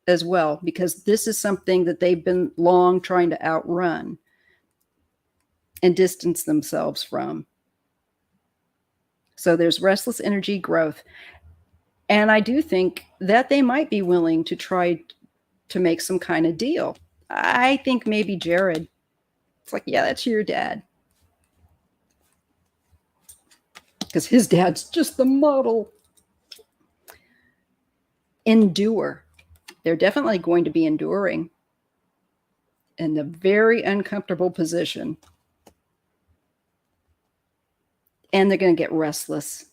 as well, because this is something that they've been long trying to outrun and distance themselves from. So there's restless energy, growth. And I do think that they might be willing to try to make some kind of deal. I think maybe Jared. It's like, yeah, that's your dad. Because his dad's just the model. Endure. They're definitely going to be enduring in a very uncomfortable position. And they're going to get restless.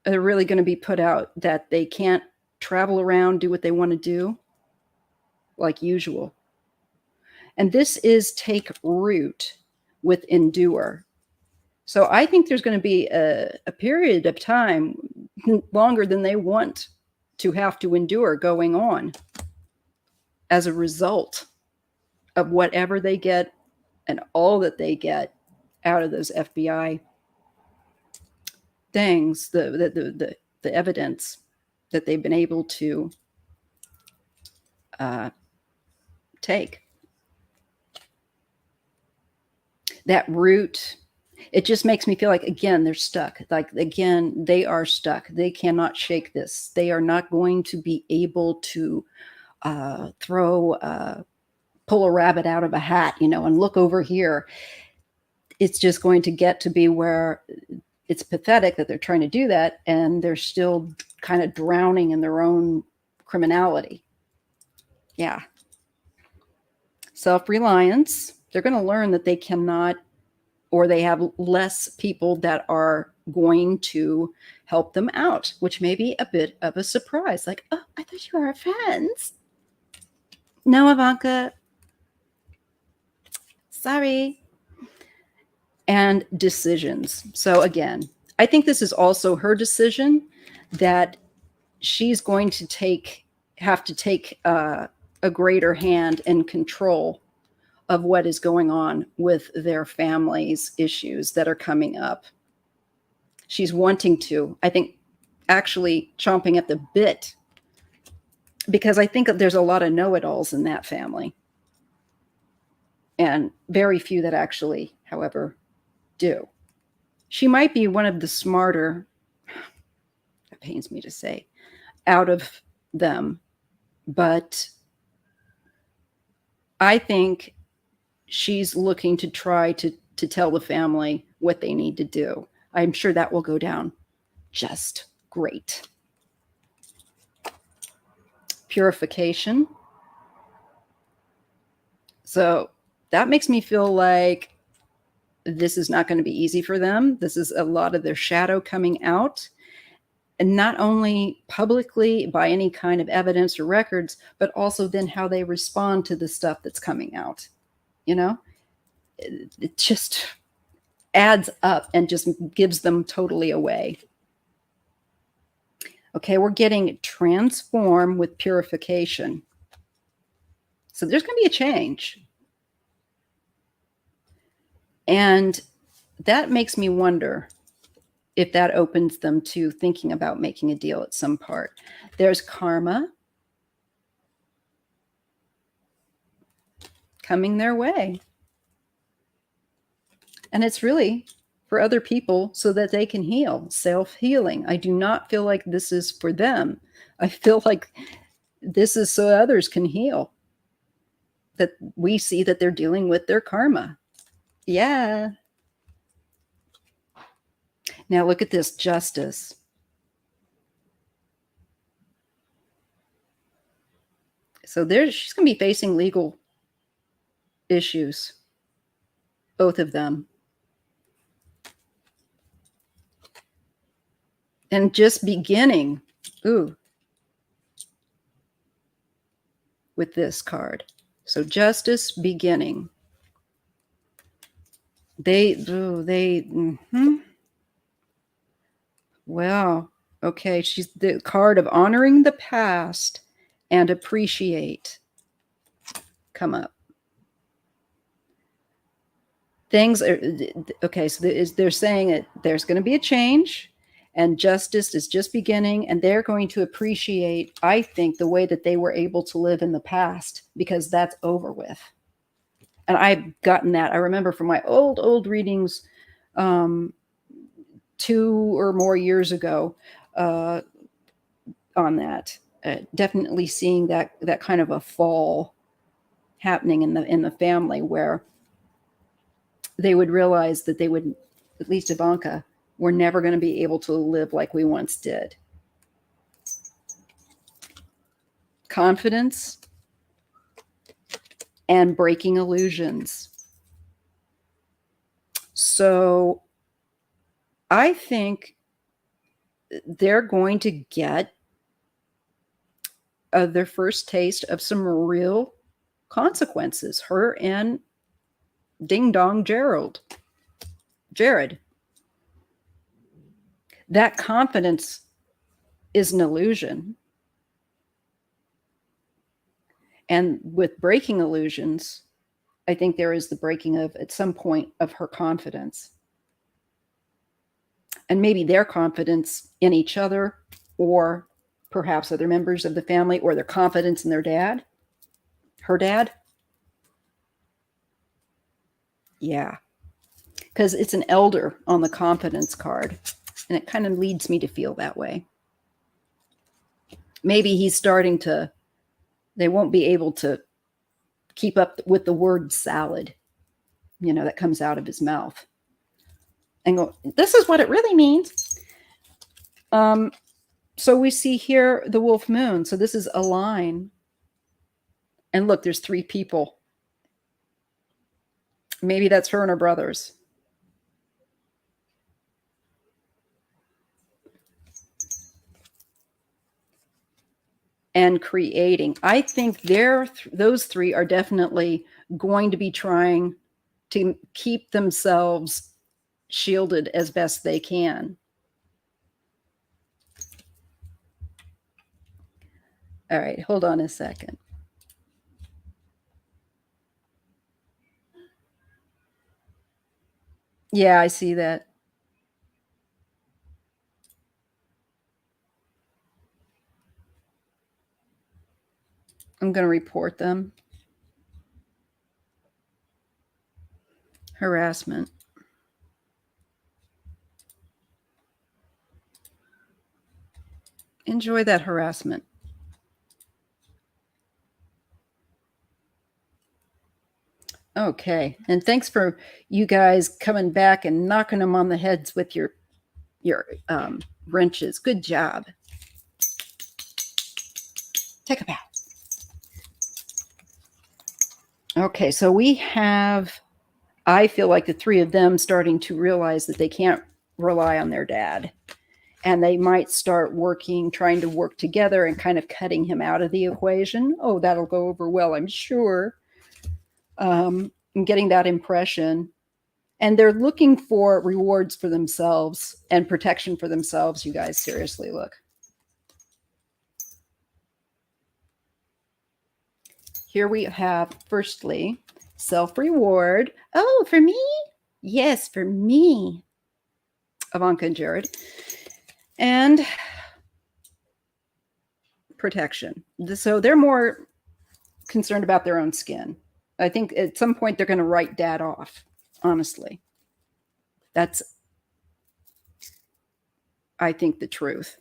They're really going to be put out that they can't travel around, do what they want to do like usual. And this is take root with endure. So I think there's going to be a period of time longer than they want to have to endure going on as a result of whatever they get and all that they get out of those FBI things, the evidence that they've been able to take. That root, it just makes me feel like, again, they're stuck. Like, again, they are stuck. They cannot shake this. They are not going to be able to pull a rabbit out of a hat, and look over here. It's just going to get to be where it's pathetic that they're trying to do that, and they're still kind of drowning in their own criminality. Yeah. Self-reliance. They're going to learn that they cannot, or they have less people that are going to help them out, which may be a bit of a surprise. Like, oh, I thought you were our friends. No, Ivanka. Sorry. And decisions. So again, I think this is also her decision that she's going to have to take a greater hand and control of what is going on with their family's issues that are coming up. She's wanting to. I think actually chomping at the bit, because I think that there's a lot of know-it-alls in that family, and very few that actually, however, do. She might be one of the smarter, it pains me to say, out of them, but I think she's looking to try to tell the family what they need to do. I'm sure that will go down just great. Purification. So that makes me feel like this is not going to be easy for them. This is a lot of their shadow coming out, and not only publicly by any kind of evidence or records, but also then how they respond to the stuff that's coming out. You know, it just adds up and just gives them totally away. Okay, we're getting transform with purification. So there's going to be a change. And that makes me wonder if that opens them to thinking about making a deal at some part. There's karma coming their way. And it's really for other people so that they can heal, self-healing. I do not feel like this is for them. I feel like this is so others can heal, that we see that they're dealing with their karma. Yeah. Now look at this, justice. So she's going to be facing legal issues, both of them. And just beginning, ooh, with this card. So justice beginning. Well, okay, she's the card of honoring the past and appreciate come up. Things are, okay, so they're saying that there's going to be a change, and justice is just beginning, and they're going to appreciate, I think, the way that they were able to live in the past, because that's over with. And I've gotten that. I remember from my old readings 2 or more years ago on that. Definitely seeing that kind of a fall happening in the family, where they would realize that they would, at least Ivanka, we're never going to be able to live like we once did. Confidence and breaking illusions. So I think they're going to get their first taste of some real consequences. Her and Ding Dong Jared. That confidence is an illusion. And with breaking illusions, I think there is the breaking of, at some point, of her confidence. And maybe their confidence in each other, or perhaps other members of the family, or their confidence in their dad, her dad. Yeah. Because it's an elder on the confidence card, and it kind of leads me to feel that way. Maybe he's starting to, they won't be able to keep up with the word salad, that comes out of his mouth, and go, this is what it really means. So we see here the wolf moon. So this is a line. And look, there's 3 people. Maybe that's her and her brothers. And creating. I think those 3 are definitely going to be trying to keep themselves shielded as best they can. All right, hold on a second. Yeah, I see that. I'm going to report them. Harassment. Enjoy that harassment. Okay. And thanks for you guys coming back and knocking them on the heads with your wrenches. Good job. Take a bow. Okay, so we have, I feel like the three of them starting to realize that they can't rely on their dad. And they might start trying to work together and kind of cutting him out of the equation. Oh, that'll go over well, I'm sure. I'm getting that impression. And they're looking for rewards for themselves and protection for themselves. You guys, seriously, look. Here we have, firstly, self-reward. Oh, for me? Yes, for me. Ivanka and Jared. And protection. So they're more concerned about their own skin. I think at some point they're going to write dad off, honestly. That's, I think, the truth.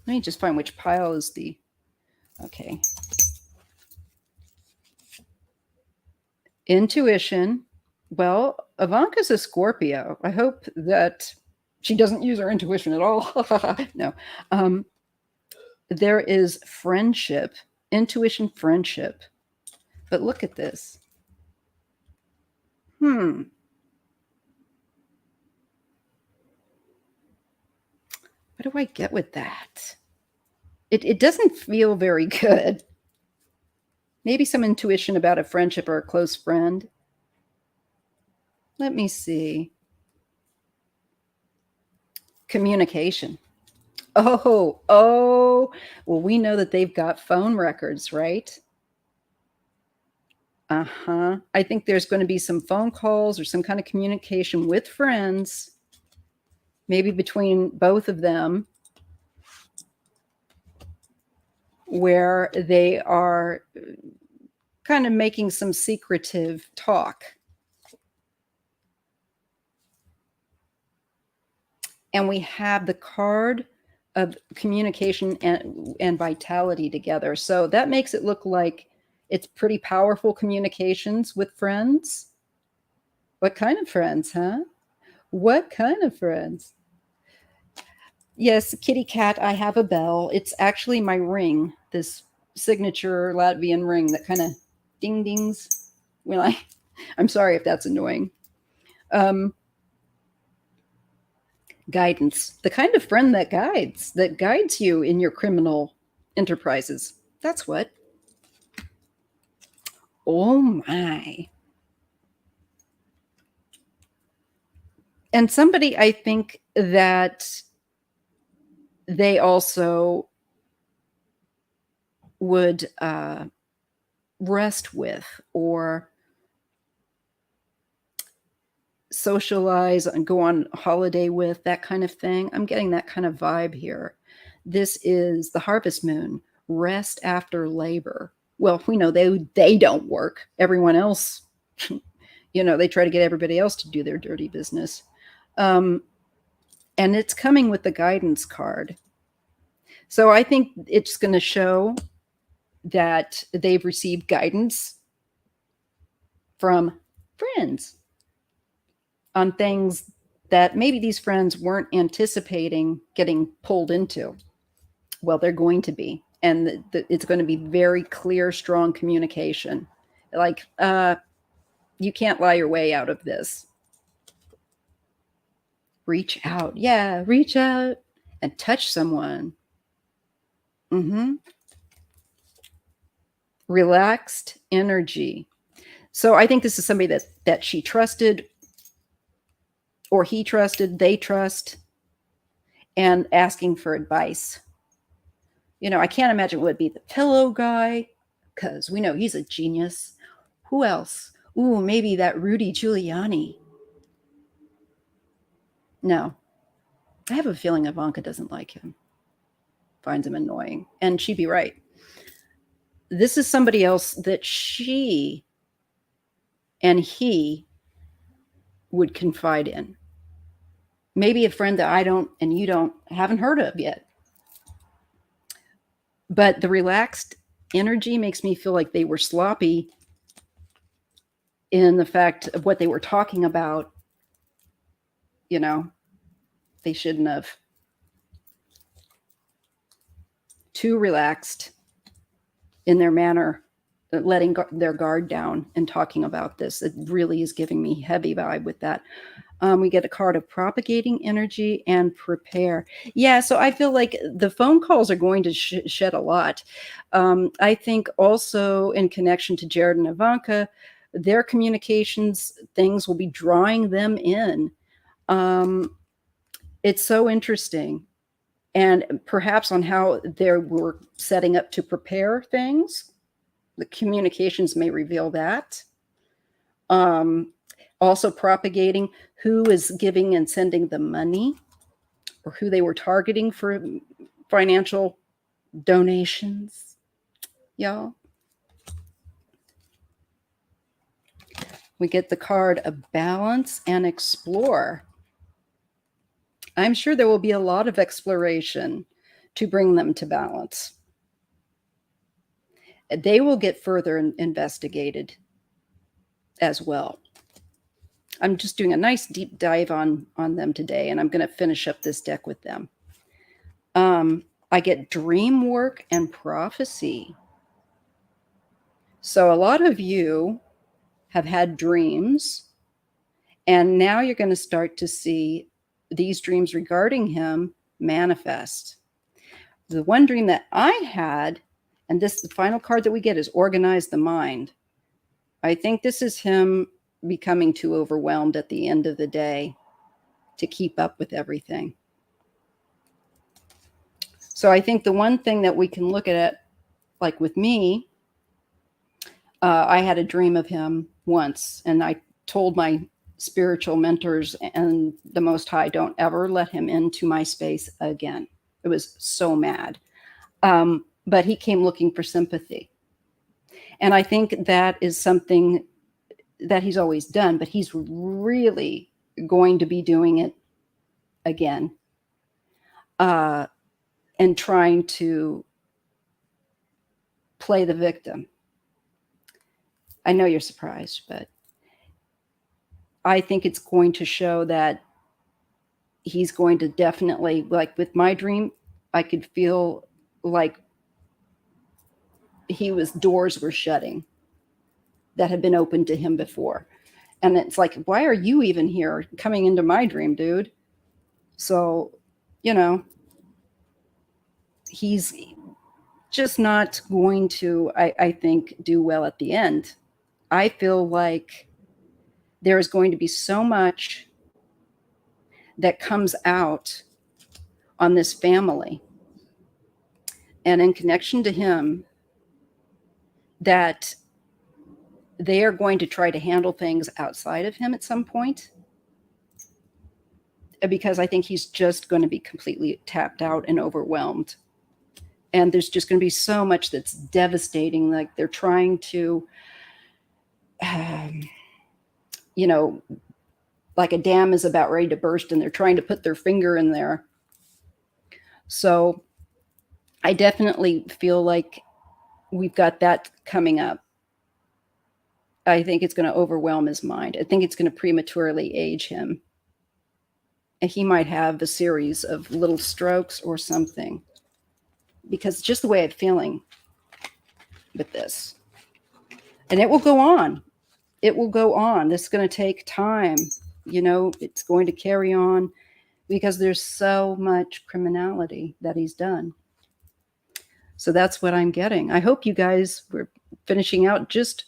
Let me just find which pile is the, okay. Intuition. Well, Ivanka's a Scorpio. I hope that she doesn't use her intuition at all. No. There is friendship, intuition, friendship. But look at this. What do I get with that? It doesn't feel very good. Maybe some intuition about a friendship or a close friend. Let me see. Communication. Oh, well, we know that they've got phone records, right? I think there's going to be some phone calls or some kind of communication with friends, maybe between both of them, where they are kind of making some secretive talk. And we have the card of communication and vitality together. So that makes it look like it's pretty powerful communications with friends. What kind of friends, huh? What kind of friends? Yes, kitty cat, I have a bell. It's actually my ring, this signature Latvian ring that kind of ding dings when I'm sorry if that's annoying. Guidance, the kind of friend that guides you in your criminal enterprises. That's what. Oh my. And somebody, I think, that they also would rest with or socialize and go on holiday with, that kind of thing. I'm getting that kind of vibe here. This is the harvest moon, rest after labor. Well, we know they don't work. Everyone else, they try to get everybody else to do their dirty business. And it's coming with the guidance card. So I think it's going to show that they've received guidance from friends on things that maybe these friends weren't anticipating getting pulled into. Well, they're going to be. And it's going to be very clear, strong communication. Like, you can't lie your way out of this. Reach out. Yeah, reach out and touch someone. Relaxed energy. So I think this is somebody that she trusted, or he trusted, they trust, and asking for advice. I can't imagine it would be the pillow guy, because we know he's a genius. Who else? Ooh, maybe that Rudy Giuliani. No. I have a feeling Ivanka doesn't like him, finds him annoying. And she'd be right. this is somebody else that she and he would confide in. Maybe a friend that I don't and you haven't heard of yet. But the relaxed energy makes me feel like they were sloppy in the fact of what they were talking about. You know, they shouldn't have. Too relaxed in their manner, letting their guard down and talking about this. It really is giving me heavy vibe with that. We get a card of propagating energy and prepare. Yeah, so I feel like the phone calls are going to shed a lot. I think also in connection to Jared and Ivanka, their communications things will be drawing them in. It's so interesting. And perhaps on how they were setting up to prepare things. The communications may reveal that. Also propagating who is giving and sending the money, or who they were targeting for financial donations, y'all. We get the card of balance and explore. I'm sure there will be a lot of exploration to bring them to balance. They will get further investigated as well. I'm just doing a nice deep dive on them today, and I'm going to finish up this deck with them. I get dream work and prophecy. So a lot of you have had dreams, and now you're going to start to see these dreams regarding him manifest. The one dream that I had, and this the final card that we get, is organize the mind. I think this is him becoming too overwhelmed at the end of the day to keep up with everything. So I think the one thing that we can look at, like with me, I had a dream of him once, and I told my spiritual mentors and the Most High, don't ever let him into my space again. It was so mad. But he came looking for sympathy. And I think that is something that he's always done, but he's really going to be doing it again. And trying to play the victim. I know you're surprised, but I think it's going to show that he's going to definitely, like with my dream, I could feel like doors were shutting that had been opened to him before. And it's like, why are you even here coming into my dream, dude? So, you know, he's just not going to, I think, do well at the end. I feel like there is going to be so much that comes out on this family and in connection to him, that they are going to try to handle things outside of him at some point, because I think he's just going to be completely tapped out and overwhelmed. And there's just going to be so much that's devastating. Like they're trying to, you know, like a dam is about ready to burst and they're trying to put their finger in there. So I definitely feel like we've got that coming up. I think it's going to overwhelm his mind. I think it's going to prematurely age him. And he might have a series of little strokes or something, because just the way I'm feeling with this. And it will go on. It will go on. This is going to take time. You know, it's going to carry on because there's so much criminality that he's done. So that's what I'm getting. I hope you guys were finishing out just,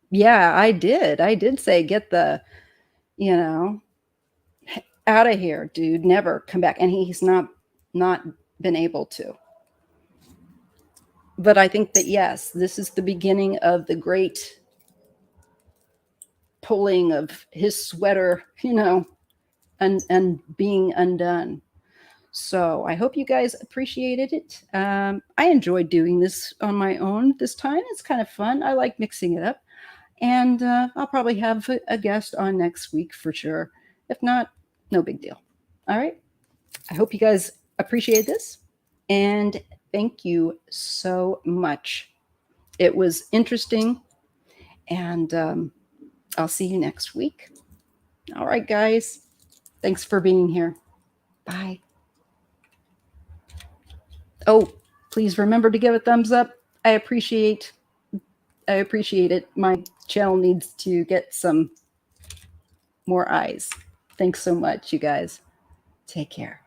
yeah, I did say, get the, you know, out of here, dude, never come back. And he's not been able to. But I think that, yes, this is the beginning of the great pulling of his sweater, you know, and being undone. So I hope you guys appreciated it. I enjoyed doing this on my own this time. It's kind of fun. I like mixing it up. And I'll probably have a guest on next week for sure. If not, no big deal. All right. I hope you guys appreciate this. And thank you so much. It was interesting. And I'll see you next week. All right, guys. Thanks for being here. Bye. Oh, please remember to give a thumbs up. I appreciate it. My channel needs to get some more eyes. Thanks so much, you guys. Take care.